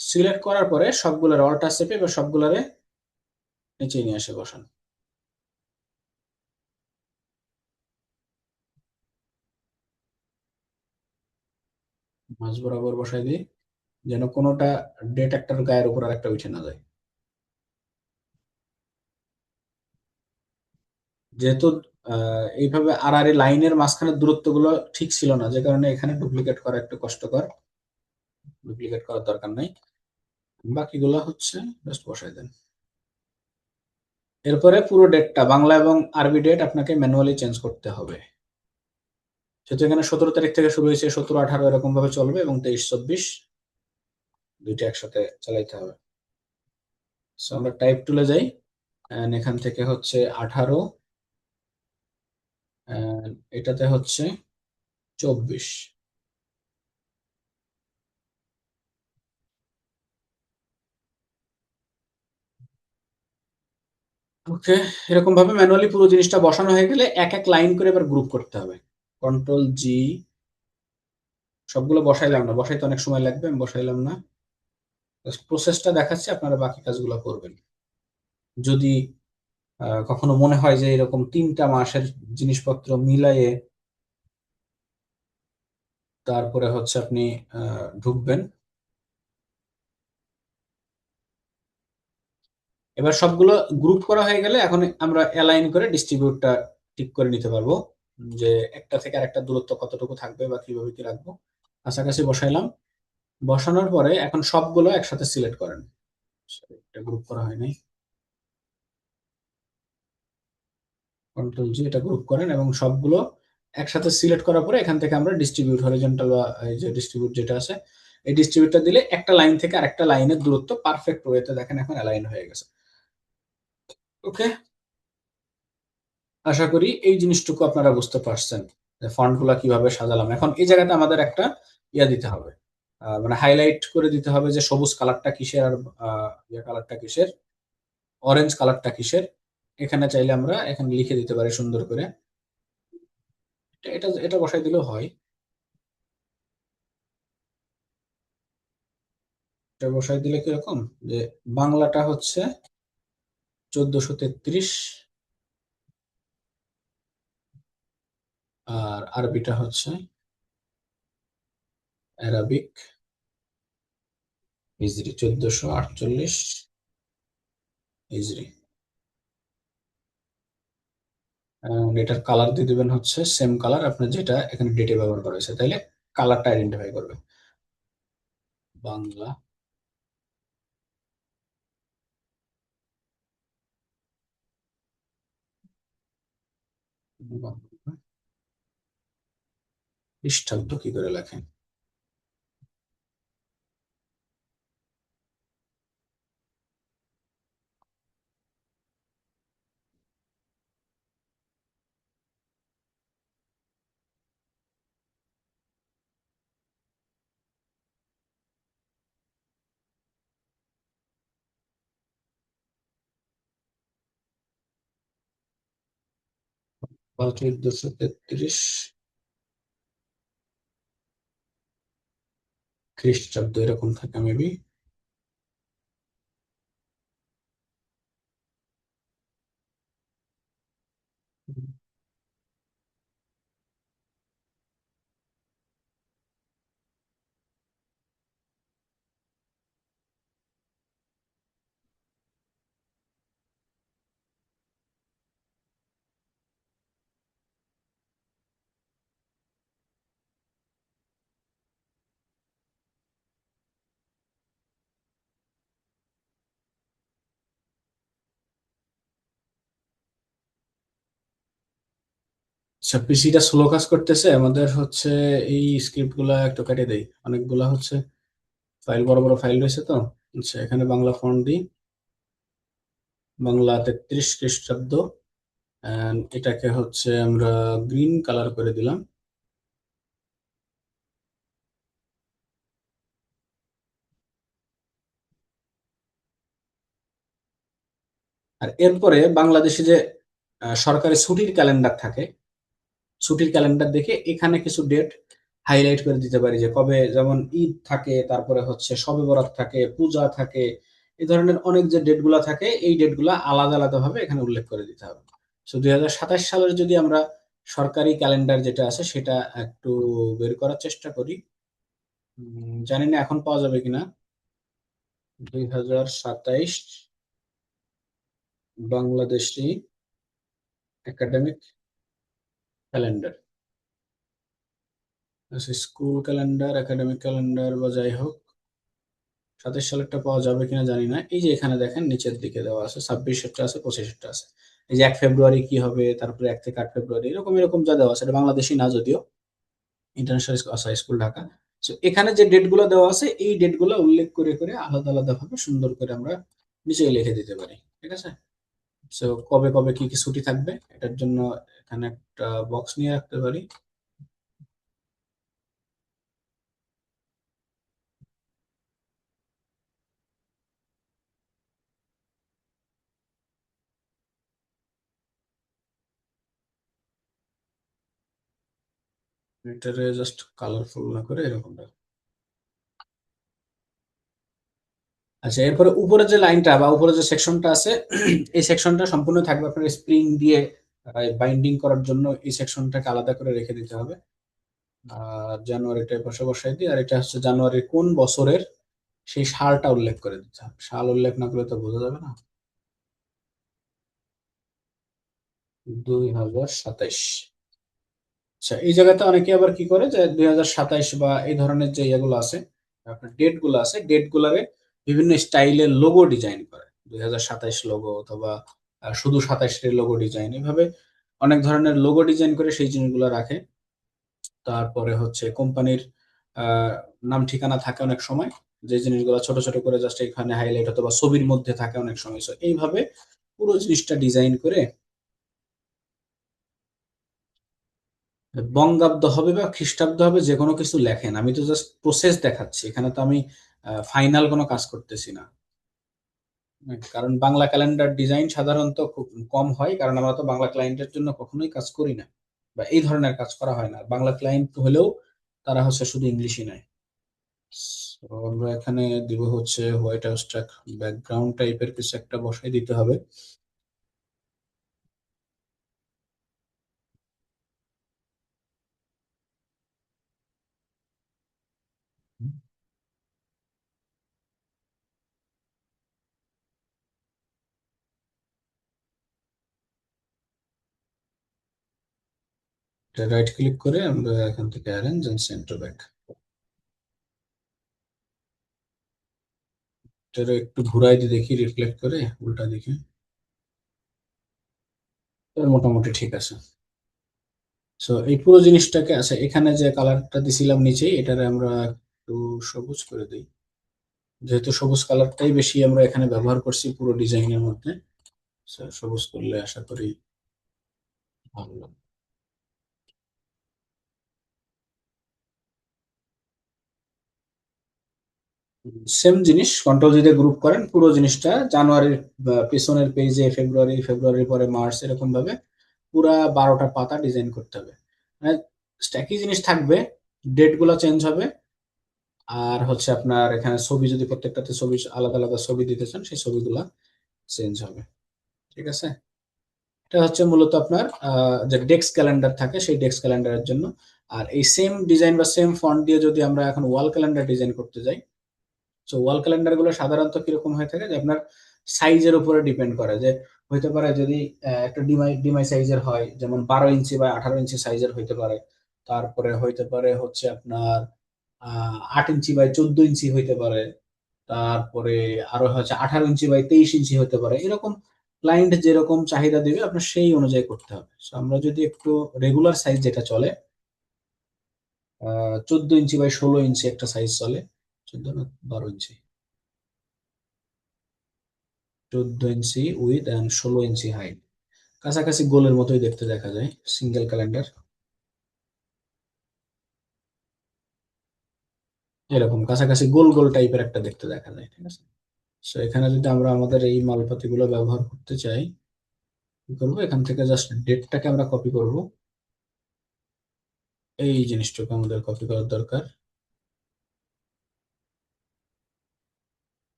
সিলেক্ট করার পরে সবগুলোর অল্টার চেপে এবার সবগুলোরে নিচে নিয়ে এসে বসান। মাঝ বরাবর বসাই দিই, যেন কোনোটা ডেট একটার গায়ের উপর আর একটা উঠে না যায়। যেহেতু এইভাবে আর আর এই লাইনের মাঝখানের দূরত্ব গুলো ঠিক ছিল না, যে কারণে এখানে ডুপ্লিকেট করা একটু কষ্টকর। ডুপ্লিকেট করার দরকার নাই, বাকিগুলো হচ্ছে জাস্ট বসাই দেন। এরপরে পুরো ডেটটা বাংলা এবং আরবি ডেট আপনাকে ম্যানুয়ালি চেঞ্জ করতে হবে। যেহেতু এখানে 17 তারিখ থেকে শুরু হয়েছে, 17, 18 এরকম ভাবে চলবে, এবং 23, 24 দুইটা একসাথে চালাইতে হবে। সো আমরা টাইপ টুলে যাই, and এখান থেকে হচ্ছে 18, and এটাতে হচ্ছে 24। ওকে, এরকম ভাবে ম্যানুয়ালি পুরো জিনিসটা বসানো হয়ে গেলে এক এক লাইন করে এবার গ্রুপ করতে হবে। কন্ট্রোল জি, সবগুলো বসাইলাম না, বসাইতে অনেক সময় লাগবে, আমি বসাইলাম না। প্রসেসটা দেখাচ্ছি, আপনারা বাকি কাজগুলো করবেন। যদি কখনো মনে হয় যে এরকম 3টা মাসের জিনিসপত্র মিলাইয়ে তারপরে হচ্ছে আপনি ঢুকবেন। এবার সবগুলো গ্রুপ করা হয়ে গেলে এখন আমরা অ্যালাইন করে ডিস্ট্রিবিউটটা ঠিক করে নিতে পারবো, যে একটা থেকে আরেকটা দূরত্ব কতটুকু থাকবে বা কিভাবে কি রাখবো। কাছাকাছি বসাইলাম। বসানোর পরে এখন সবগুলো একসাথে সিলেক্ট করেন। এটা গ্রুপ করা হয় নাই, কন্ট্রোল জি, এটা গ্রুপ করেন এবং সবগুলো একসাথে সিলেক্ট করার পরে এখান থেকে আমরা ডিস্ট্রিবিউট হরিজন্টাল বা এই যে ডিস্ট্রিবিউট যেটা আছে এই ডিস্ট্রিবিউটটা দিলে একটা লাইন থেকে আরেকটা লাইনের দূরত্ব পারফেক্ট ওয়েতে দেখেন এখন অ্যালাইন হয়ে গেছে। ওকে, আশা করি এই জিনিসটুকু আপনারা বুঝতে পারছেন যে ফন্ট গুলা কিভাবে সাজালাম। এখন এই জায়গাতে আমাদের একটা ইয়া দিতে হবে, মানে হাইলাইট করে দিতে হবে যে সবুজ কালারটা কিসের, আর ইয়া কালারটা কিসের, অরেঞ্জ কালারটা কিসের। এখানে চাইলে আমরা এখানে লিখে দিতে পারি সুন্দর করে। এটা এটা বসাই দিলেও হয়। এটা বসাই দিলে কিরকম, যে বাংলাটা হচ্ছে 1433, আর আরবিটা হচ্ছে অ্যারাবিক হিজরি 1448 হিজরি। এটার কালার দিয়ে দিবেন হচ্ছে সেম কালার আপনার যেটা এখানে ডেটে ব্যবহার করা হয়েছে, তাইলে কালারটা আইডেন্টিফাই করবে। বাংলা বাংলা খ্রিস্টাব্দ কি করে লেখেন? 1433 খ্রিস্টাব্দ এরকম থাকে মেবি। আচ্ছা, পিসিটা স্লো কাজ করতেছে আমাদের হচ্ছে। এই স্ক্রিপ্ট গুলা একটু কেটে দেই, অনেকগুলা হচ্ছে ফাইল, বড় বড় ফাইল রয়েছে তো। আচ্ছা, এখানে বাংলা ফন্ট দিই, বাংলা 33 খ্রিস্টাব্দ। And এটাকে হচ্ছে আমরা গ্রিন কালার করে দিলাম। আর এরপরে বাংলাদেশে যে সরকারি ছুটির ক্যালেন্ডার থাকে, ছুটির ক্যালেন্ডার দেখে এখানে কিছু ডেট হাইলাইট করে দিতে পারি, যে কবে, যেমন ঈদ থাকে, তারপরে হচ্ছে শবে বরাত থাকে, পূজা থাকে, এই ধরনের অনেক যে ডেট গুলা থাকে, এই ডেট গুলা আলাদা আলাদা ভাবে এখানে উল্লেখ করে দিতে হবে। তো 2027 সালের যদি আমরা সরকারি ক্যালেন্ডার যেটা আছে সেটা একটু বের করার চেষ্টা করি। জানি না এখন পাওয়া যাবে কিনা। 2027 Bangladeshi academic calendar, school calendar, academic calendar বা যাই হোক, 27 সালেরটা পাওয়া যাবে কিনা জানি না। এই যে এখানে দেখেন নিচের দিকে দেওয়া আছে, 26-এরটা আছে, 25-এরটা আছে। এই যে 1 ফেব্রুয়ারি কি হবে, তারপরে 1 থেকে 8 ফেব্রুয়ারি, এরকম এরকম যা দেওয়া আছে, এটা বাংলাদেশি না যদিও, ইন্টারন্যাশনাল স্কুল ঢাকা। তো এখানে যে ডেট গুলো দেওয়া আছে, এই ডেট গুলো উল্লেখ করে করে আলাদা আলাদা ভাবে সুন্দর করে আমরা নিচে লিখে দিতে পারি। ঠিক আছে। তো কবে কবে কি কি ছুটি থাকবে এটার জন্য এখানে একটা বক্স নিয়ে রাখতে পারি। এটারে জাস্ট কালারফুল না করে এরকম রাখি। আচ্ছা, এরপরে উপরে যে লাইনটা বা উপরে যে সেকশনটা আছে, এই সেকশনটা সম্পূর্ণ থাকবে আপনার স্প্রিং দিয়ে বাইন্ডিং করার জন্য। এই সেকশনটাকে আলাদা করে রেখে দিতে হবে। আর জানুয়ারিটা বসে বসাই দিই, আর এটা হচ্ছে জানুয়ারির কোন বছরের সেই সালটা উল্লেখ করে দিতে হবে। সাল উল্লেখ না করলে তো বোঝা যাবে না। 2027। আচ্ছা, এই জায়গাতে অনেকে আবার কি করে যে 2027 বা এই ধরনের যে ইয়েগুলো আছে, আপনার ডেট গুলো আছে, ডেট গুলারে বিভিন্ন স্টাইলের লোগো ডিজাইন করে, 2027 লোগো, অথবা শুধু 27-এর লোগো ডিজাইন, এইভাবে অনেক ধরনের লোগো ডিজাইন করে সেই জিনিসগুলো রাখে। তারপরে হচ্ছে কোম্পানির আহ নাম ঠিকানা থাকে অনেক সময়, যে জিনিসগুলো ছোট ছোট করে জাস্ট এখানে হাইলাইট, অথবা ছবির মধ্যে থাকে অনেক সময়। So এইভাবে পুরো জিনিসটা ডিজাইন করে বঙ্গাব্দ হবে বা খ্রিস্টাব্দ হবে, যে কোনো কিছু লেখেন, আমি তো জাস্ট প্রসেস দেখাচ্ছি, এখানে তো আমি ফাইনাল কোনো কাজ করতেছি না। কারণ বাংলা ক্যালেন্ডার ডিজাইন সাধারণত খুব কম হয়, কারণ আমরা তো বাংলা ক্লায়েন্টের জন্য কখনোই কাজ করি না, বা এই ধরনের কাজ করা হয় না। বাংলা ক্লায়েন্ট হলেও তারা হচ্ছে শুধু ইংলিশই নেয়। So, আমরা এখানে দিব হচ্ছে হোয়াইট অ্যাবস্ট্রাক্ট ব্যাকগ্রাউন্ড টাইপের কিছু একটা বসাই দিতে হবে। রাইট ক্লিক করে আমরা এখান থেকে arrange and send to back. এটা একটু ঘুরাই দিয়ে দেখি রিফ্লেক্ট করে উল্টা দিকে। এবার মোটামুটি ঠিক আছে। সো এই পুরো জিনিসটাকে, আচ্ছা এখানে যে কালারটা দিছিলাম নিচে, এটারে আমরা একটু সবুজ করে দিই, যেহেতু সবুজ কালারটাই বেশি আমরা এখানে ব্যবহার করছি পুরো ডিজাইনের মধ্যে। So, সবুজ করলে আশা করি ভালো লাগবে। সেম জিনিস, কন্ট্রোল যদি গ্রুপ করেন পুরো জিনিসটা জানুয়ারির পেছনের পেজে ফেব্রুয়ারি, ফেব্রুয়ারির পরে মার্চ, এরকম ভাবে পুরা 12টা পাতা ডিজাইন করতে হবে। মানে একই জিনিস থাকবে, ডেট গুলো চেঞ্জ হবে। আর হচ্ছে আপনার এখানে ছবি, যদি প্রত্যেকটাতে ছবি আলাদা আলাদা ছবি দিতে চান, সেই ছবিগুলা চেঞ্জ হবে। ঠিক আছে। এটা হচ্ছে মূলত আপনার যে ডেস্ক ক্যালেন্ডার থাকে সেই ডেস্ক ক্যালেন্ডারের জন্য। আর এই সেম ডিজাইন বা সেম ফন্ট দিয়ে যদি আমরা এখন ওয়াল ক্যালেন্ডার ডিজাইন করতে যাই, তো ওয়াল ক্যালেন্ডার গুলো সাধারণত কিরকম হয়ে থাকে, যে আপনার সাইজের উপরে ডিপেন্ড করে। যে হইতে পারে যদি একটা ডিমাই ডিমাই সাইজের হয়, যেমন 12 ইঞ্চি বা 18 ইঞ্চি সাইজের হইতে পারে। তারপরে হইতে পারে হচ্ছে আপনার 8 ইঞ্চি বাই 14 ইঞ্চি হইতে পারে। তারপরে আরো হচ্ছে 18 ইঞ্চি বাই 23 ইঞ্চি হতে পারে। এরকম ক্লায়েন্ট যেরকম চাহিদা দিবে আপনার সেই অনুযায়ী করতে হবে। So, আমরা যদি একটু রেগুলার সাইজ যেটা চলে, 14 ইঞ্চি বাই 16 ইঞ্চি একটা সাইজ চলে। 14 না 12 ইঞ্চি, 14 ইঞ্চি উইথ অ্যান্ড 16 ইঞ্চি হাইট, কাছাকাছি গোলের মতোই দেখতে দেখা যায় সিঙ্গেল ক্যালেন্ডার। এরকম কাছাকাছি গোল গোল টাইপের একটা দেখতে দেখা যায়। ঠিক আছে। তো এখানে যদি আমরা আমাদের এই মালপাতি গুলো ব্যবহার করতে চাই, কি করবো, এখান থেকে জাস্ট ডেটটাকে আমরা কপি করব। এই জিনিসটুকু আমাদের কপি করার দরকার,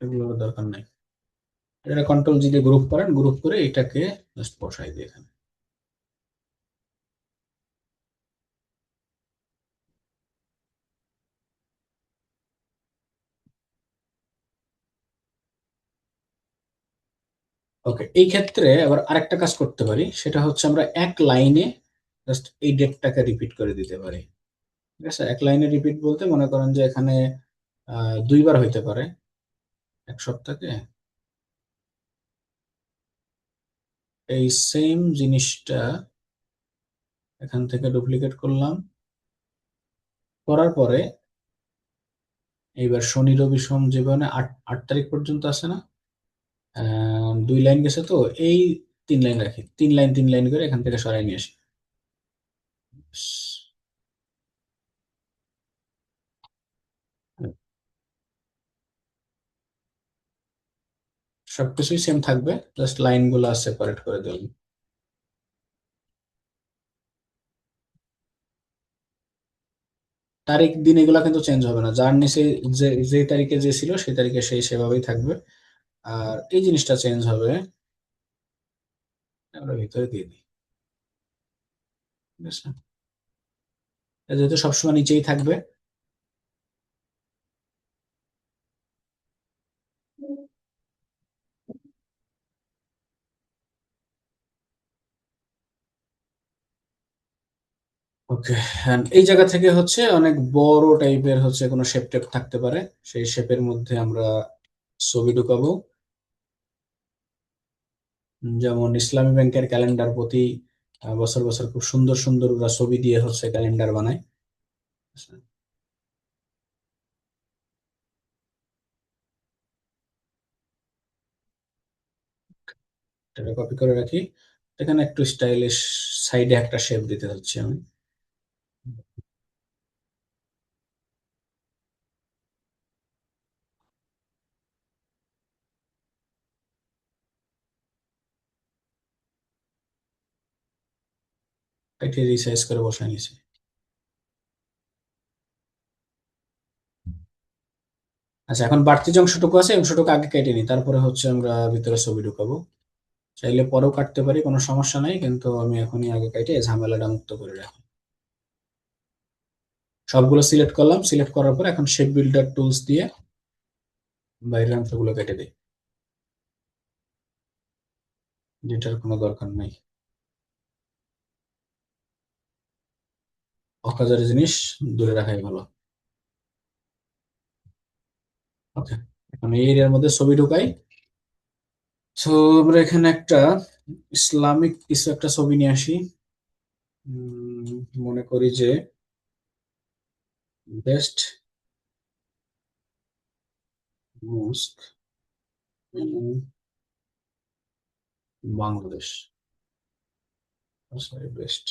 এগুলোর দরকার নাই। এটা কন্ট্রোল জি দিয়ে গ্রুপ করেন, গ্রুপ করে এটাকে জাস্ট বসাই দিয়ে এখানে। ওকে, এই ক্ষেত্রে আবার আরেকটা কাজ করতে পারি, সেটা হচ্ছে আমরা এক লাইনে জাস্ট এই ডেটটাকে রিপিট করে দিতে পারি। ঠিক আছে, এক লাইনে রিপিট বলতে মনে করেন যে এখানে দুইবার হইতে পারে এক সপ্তাহে। এই সেম জিনিসটা এখান থেকে ডুপ্লিকেট করলাম, করার পরে এইবার শনি রবি সোম যেভাবে 8 তারিখ পর্যন্ত আছে না, 2 লাইন গেছে তো, এই 3 লাইন রাখি, 3 লাইন 3 লাইন করে এখান থেকে সরাই নিয়ে আসি। সবকিছুই সেম থাকবে, জাস্ট লাইন গুলা সেপারেট করে দিলাম। তারিখ দিন এগুলা কিন্তু চেঞ্জ হবে না, যার নিচে যে যে তারিখে যে ছিল সেই তারিখে সেই সেভাবেই থাকবে। আর এই জিনিসটা চেঞ্জ হবে, আমরা ভিতরে দিয়ে দিই। ঠিক আছে, এটা যেহেতু সবসময় নিচেই থাকবে। ওকে, এই জায়গা থেকে হচ্ছে অনেক বড় টাইপের হচ্ছে কোনো শেপ টেপ থাকতে পারে, সেই শেপের মধ্যে আমরা ছবি ঢুকাবো। যেমন ইসলামী ব্যাংকের ক্যালেন্ডার প্রতি বছর বছর খুব সুন্দর সুন্দর ওরা ছবি দিয়ে হচ্ছে ক্যালেন্ডার বানায়। আচ্ছা, এটা কপি করে রাখি। এখানে একটু স্টাইলিশ সাইডে একটা শেপ দিতে হচ্ছে আমি। এটি রিসাইজ করে বসাই নিয়েছি। আচ্ছা, এখন বাড়তি যে অংশটুকু আছে এই অংশটুকু আগে কেটে নিই, তারপরে হচ্ছে আমরা ভিতরে ছবি ঢুকাবো। চাইলে পরেও কাটতে পারি, কোনো সমস্যা নাই, কিন্তু আমি এখনই আগে কেটে ঝামেলাটা মুক্ত করে রাখি। সবগুলো সিলেক্ট করলাম, সিলেক্ট করার পর এখন শেপ বিল্ডার টুলস দিয়ে বাইরের অংশগুলো কেটে দিই, যেটার কোনো দরকার নেই। অকাজের জিনিস দূরে রাখাই ভালো। ওকে, এখন এই এরিয়ার মধ্যে ছবি ঢুকাই। তো আমরা এখানে একটা ইসলামিক কিছু একটা ছবি নিয়ে আসি। মনে করি যে বেস্ট মস্ক বাংলাদেশ, সরি বেস্ট।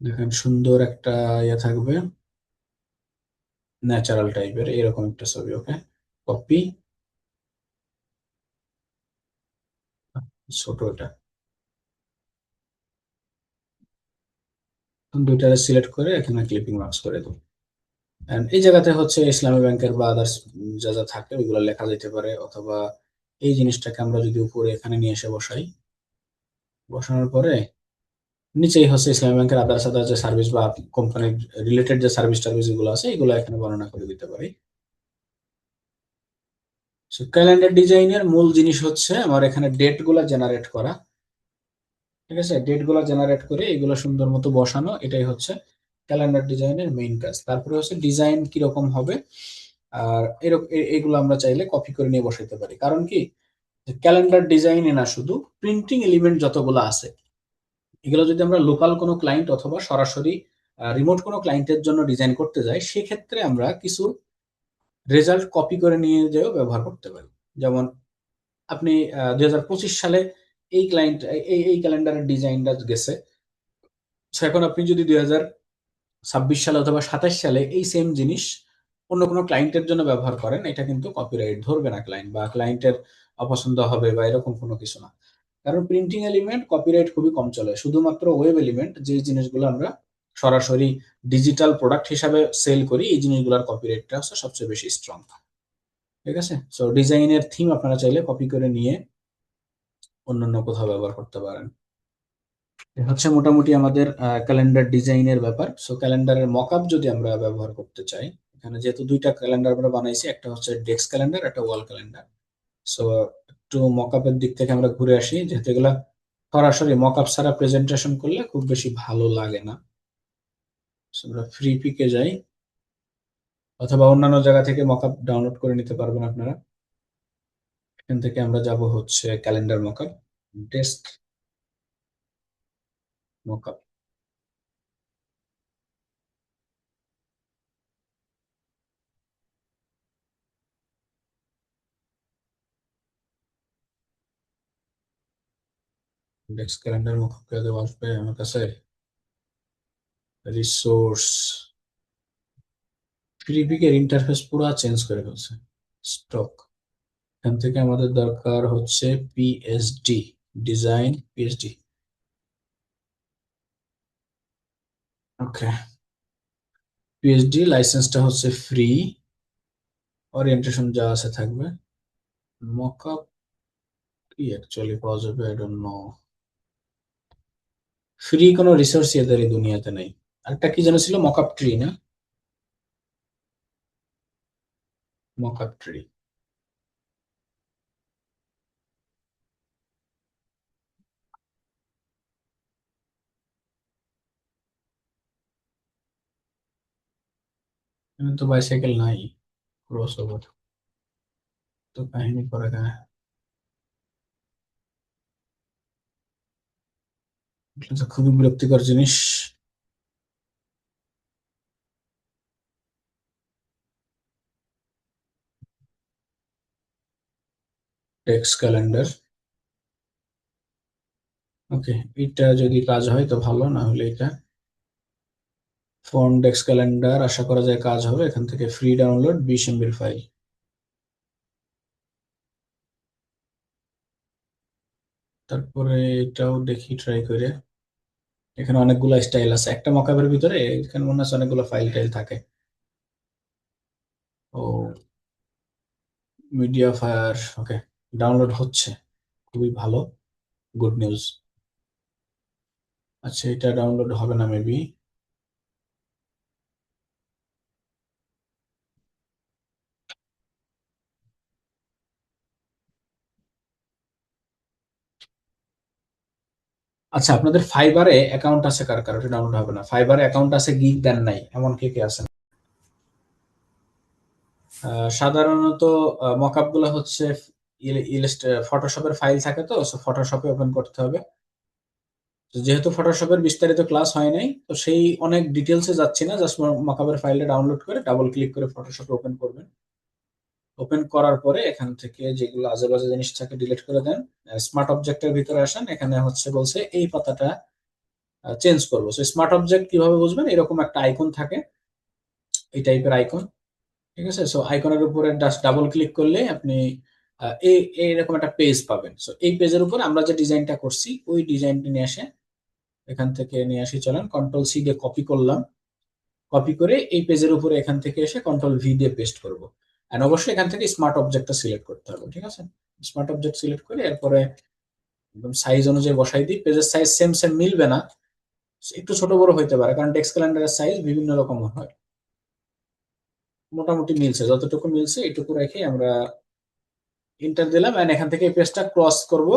দেখেন সুন্দর একটা ইয়ে থাকবে, ন্যাচারাল টাইপের এরকম একটা ছবি। ওকে, কপি, ছোট এটা, দুইটা সিলেক্ট করে এখানে ক্লিপিং মার্কস করে দেবো। And এই জায়গাতে হচ্ছে ইসলামী ব্যাংকের বা আদার্স যা যা থাকে ওইগুলো লেখা যেতে পারে, অথবা এই জিনিসটাকে আমরা যদি উপরে এখানে নিয়ে এসে বসাই, বসানোর পরে নিচেই হচ্ছে ইসলামী ব্যাংকের আদার্স আদার্স যে সার্ভিস বা কোম্পানির রিলেটেড যে সার্ভিস টার্ভিস গুলো আছে এগুলো এখানে বর্ণনা করে দিতে পারি। ক্যালেন্ডার ডিজাইনের মূল জিনিস হচ্ছে আমার এখানে ডেট গুলা জেনারেট করা। ঠিক আছে, ডেট গুলা জেনারেট করে এগুলো সুন্দর মতো বসানো, এটাই হচ্ছে ক্যালেন্ডার ডিজাইনের মেইন কাজ। তারপরে হচ্ছে ডিজাইন কিরকম হবে, আর এরকম এগুলো আমরা চাইলে কপি করে নিয়ে বসাইতে পারি। কারণ কি, ক্যালেন্ডার ডিজাইনে না শুধু প্রিন্টিং এলিমেন্ট যতগুলো আছে এগুলো যদি আমরা লোকাল কোনো ক্লায়েন্ট অথবা সরাসরি রিমোট কোনো ক্লায়েন্টের জন্য ডিজাইন করতে যাই, সেক্ষেত্রে আমরা কিছু রেজাল্ট কপি করে নিয়ে যেও ব্যবহার করতে পারি। যেমন আপনি 2025 সালে এই ক্লায়েন্ট এই এই ক্যালেন্ডারের ডিজাইনটা গেছে, তো এখন আপনি যদি 2026 সালে অথবা 27 সালে এই সেম জিনিস অন্য কোনো ক্লায়েন্টের জন্য ব্যবহার করেন, এটা কিন্তু কপিরাইট ধরবে না ক্লায়েন্ট, বা ক্লায়েন্টের অপছন্দ হবে বা এরকম কোনো কিছু না। কারণ প্রিন্টিং এলিমেন্ট কপিরাইট খুবই কম চলে, শুধুমাত্র ওয়েব এলিমেন্ট যে জিনিসগুলো আমরা সরাসরি ডিজিটাল প্রোডাক্ট হিসাবে সেল করি এই জিনিসগুলোর কপিরাইটটা হচ্ছে সবচেয়ে বেশি স্ট্রং। ঠিক আছে, সো ডিজাইনের থিম আপনারা চাইলে কপি করে নিয়ে অন্যান্য কোথাও ব্যবহার করতে পারেন। এ হচ্ছে মোটামুটি আমাদের ক্যালেন্ডার ডিজাইনের ব্যাপার। সো ক্যালেন্ডারের মকআপ যদি আমরা ব্যবহার করতে চাই, এখানে যেহেতু দুইটা ক্যালেন্ডার আমরা বানাইছি, একটা হচ্ছে ডেস্ক ক্যালেন্ডার, একটা ওয়াল ক্যালেন্ডার। সো একটু মকআপের দিক থেকে আমরা ঘুরে আসি, যেহেতু এগুলা সরাসরি মকআপ ছাড়া প্রেজেন্টেশন করলে খুব বেশি ভালো লাগে না। So, আমরা ফ্রি পিকে যাই, অথবা অন্যান্য জায়গা থেকে মকআপ ডাউনলোড করে নিতে পারবেন আপনারা। এখান থেকে আমরা যাব হচ্ছে calendar mockup, desk mockup. Desk calendar mockup করে আসবে আমার কাছে। রিসোর্স, ফ্রিপিকের ইন্টারফেস পুরো চেঞ্জ করে ফেলছে। স্টক, এখান থেকে আমাদের দরকার হচ্ছে পিএসডি, ডিজাইন পিএসডি। ওকে, পিএসডি লাইসেন্সটা হচ্ছে ফ্রি, ওরিয়েন্টেশন যা আছে থাকবে। মকআপ কি অ্যাকচুয়ালি পাওয়া যাবে, আই ডোন্ট নো। ফ্রি কোনো রিসোর্স এদের এই দুনিয়াতে নেই। আরেকটা কি যেন ছিল, মকআপ ট্রি না, মকআপ ট্রি। এখানে তো বাইসাইকেল নাই, ক্রস ওভার তো কাহিনী করে দেয়। এটা তো খুবই বিরক্তিকর জিনিস। টেক্সট ক্যালেন্ডার, ওকে, এটা যদি কাজ হয় তো ভালো, না হলে এটা ফোন ডেস্ক ক্যালেন্ডার আশা করা যায় কাজ হবে। এখান থেকে ফ্রি ডাউনলোড 20 MB ফাইল। তারপরে এটাও দেখি ট্রাই করে। এখানে অনেকগুলো স্টাইল আছে একটা মকআপের ভিতরে, এখানে মনে হচ্ছে অনেকগুলো ফাইল টাইল থাকে। ও, মিডিয়া ফায়ার, ওকে, ডাউনলোড হচ্ছে, খুবই ভালো, গুড নিউজ। আচ্ছা, এটা ডাউনলোড হবে না মেবি। আচ্ছা, আপনাদের ফাইবারে অ্যাকাউন্ট আছে কার কার, এটা ডাউনলোড হবে না। ফাইবারে অ্যাকাউন্ট আছে, গিগ দেন নাই এমন কে কে আছে? সাধারণত মকআপ গুলো হচ্ছে ফটোশপের ফাইল থাকে, তো ফটোশপে ওপেন করতে হবে। তো যেহেতু ফটোশপের বিস্তারিত ক্লাস হয় নাই, তো সেই অনেক ডিটেলসে যাচ্ছি না, জাস্ট মকআপের ফাইলটা ডাউনলোড করে ডাবল ক্লিক করে ফটোশপে ওপেন করবেন। ওপেন করার পরে এখান থেকে যেগুলো আজে বাজে জিনিস থাকে ডিলিট করে দেন। স্মার্ট অবজেক্টের ভিতরে আসেন, এখানে হচ্ছে বলছে এই পাতাটা চেঞ্জ করবো। স্মার্ট অবজেক্ট কিভাবে বুঝবেন, এরকম একটা আইকন থাকে, এই টাইপের আইকন। ঠিক আছে, সো আইকনের উপরে জাস্ট ডাবল ক্লিক করলে আপনি এই এইরকম একটা পেজ পাবেন। সো এই পেজের উপর আমরা যে ডিজাইনটা করছি ওই ডিজাইনটা নিয়ে আসে, এখান থেকে নিয়ে আসি, চলেন কন্ট্রোল সি দিয়ে কপি করলাম। কপি করে এই পেজের উপরে এখান থেকে এসে কন্ট্রোল ভি দিয়ে পেস্ট করব। আর অবশ্যই এখান থেকে স্মার্ট অবজেক্টটা সিলেক্ট করতে হবে। ঠিক আছে, স্মার্ট অবজেক্ট সিলেক্ট করে এরপরে একদম সাইজ অনুযায়ী বসাই দিই। পেজের সাইজ সেম সেম মিলবে না, একটু ছোট বড় হইতে পারে, কারণ টেক্সট ক্যালেন্ডারের সাইজ বিভিন্ন রকম হয়। মোটামুটি মিলছে, যতটুকু মিলছে এইটুকু রেখে আমরা এন্টার দিলাম, এন্ড এখান থেকে এই পেজটা ক্রস করব।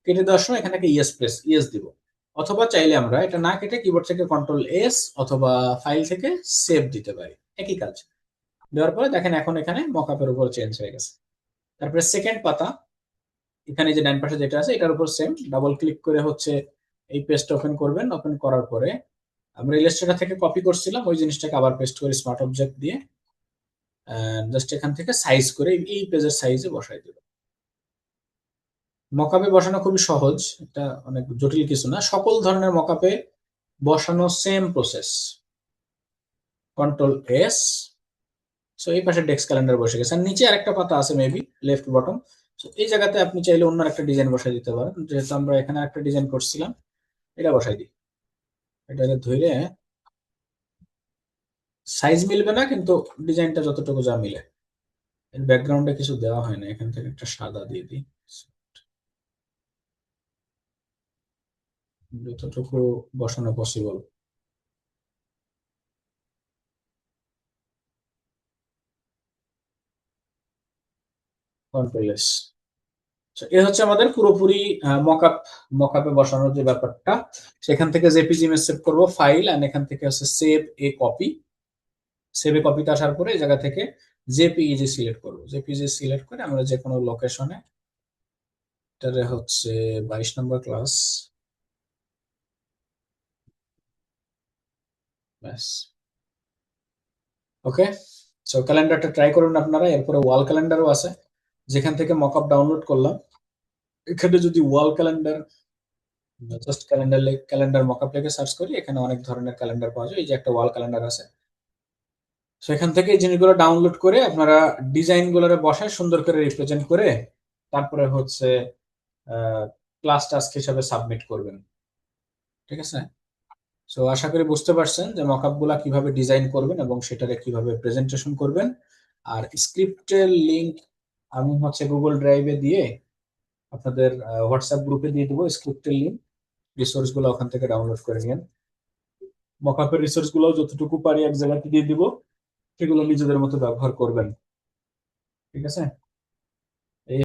কেটে দেওয়ার সময় এখান থেকে ইয়েস দিব। অথবা চাইলে আমরা এটা না কেটে কিবোর্ড থেকে কন্ট্রোল এস অথবা ফাইল থেকে সেভ দিতে পারি, একই কাজ। দেওয়ার পরে দেখেন এখন এখানে মকআপের উপর চেঞ্জ হয়ে গেছে। তারপরে সেকেন্ড পাতা, এখানে যে ডান পাশে যেটা আছে এটার উপর সেম ডাবল ক্লিক করে হচ্ছে এই পেজটা ওপেন করবেন। ওপেন করার পরে আমরা ইলাস্ট্রেটর থেকে কপি করছিলাম ওই জিনিসটাকে আবার পেস্ট করে স্মার্ট অবজেক্ট দিয়ে জাস্ট এখান থেকে সাইজ করে এই পেজের সাইজে বসাই দেব। মকআপে বসানো খুবই সহজ, এটা অনেক জটিল কিছু না। সকল ধরনের মকআপে বসানো same process. Control S. So এই পাশে ডেস্ক ক্যালেন্ডার বসে গেছে, আর নিচে আরেকটা পাতা আছে মেবি লেফট বটম। সো এই জায়গাতে আপনি চাইলে অন্য একটা ডিজাইন বসাই দিতে পারেন, যেহেতু আমরা এখানে একটা ডিজাইন করছিলাম, এটা বসাই দিই। এটাকে ধরে সাইজ মিলবে না, কিন্তু ডিজাইনটা যতটুকু যা মিলে। এর ব্যাকগ্রাউন্ডে কিছু দেওয়া হয় না, এখান থেকে একটা সাদা দিয়ে দিই যতটুকু বসানো পসিবল। Control S. এ হচ্ছে আমাদের পুরোপুরি মকআপ। মকআপে বসানোর যে ব্যাপারটা, সেখান থেকে জেপিজি ইমেজ সেভ করবো ফাইল, আর এখান থেকে হচ্ছে সেভ এ কপি। সেভ এ কপিতে আসার পরে এই জায়গা থেকে জেপিইজি সিলেক্ট করবো। জেপিইজি সিলেক্ট করে আমরা যে কোনো লোকেশনে, এটারে হচ্ছে 22 নম্বর ক্লাস, ব্যাস। ওকে, সো ক্যালেন্ডারটা ট্রাই করুন আপনারা। এরপরে ওয়াল ক্যালেন্ডারও আছে, যেখান থেকে মকআপ ডাউনলোড করলাম। এখানে যদি wall calendar, just calendar calendar mockup লিখে সার্চ করি, এখানে অনেক ধরনের ক্যালেন্ডার পাওয়া যায়। এই যে একটা ওয়াল ক্যালেন্ডার আছে, সেখান থেকে এই জিনিসগুলো ডাউনলোড করে আপনারা ডিজাইন গুলোরে বসায় সুন্দর করে রিপ্রেজেন্ট করে তারপরে হচ্ছে ক্লাস টাস্ক হিসাবে সাবমিট করবেন। ঠিক আছে, সো আশা করি বুঝতে পারছেন যে মকআপ গুলা কিভাবে ডিজাইন করবেন এবং সেটাকে কিভাবে প্রেজেন্টেশন করবেন। আর স্ক্রিপ্টের লিংক আমি হচ্ছে গুগল ড্রাইভে দিয়ে আপনাদের হোয়াটসঅ্যাপ গ্রুপে দিয়ে দেবো স্ক্রিপ্টের লিংক। রিসোর্স গুলো ওখান থেকে ডাউনলোড করে নিন। মকআপের রিসোর্স গুলো যতটুকু পারি এক জায়গাতে দিয়ে দিব, সেগুলো নিজেদের মতো ব্যবহার করবেন। ঠিক আছে।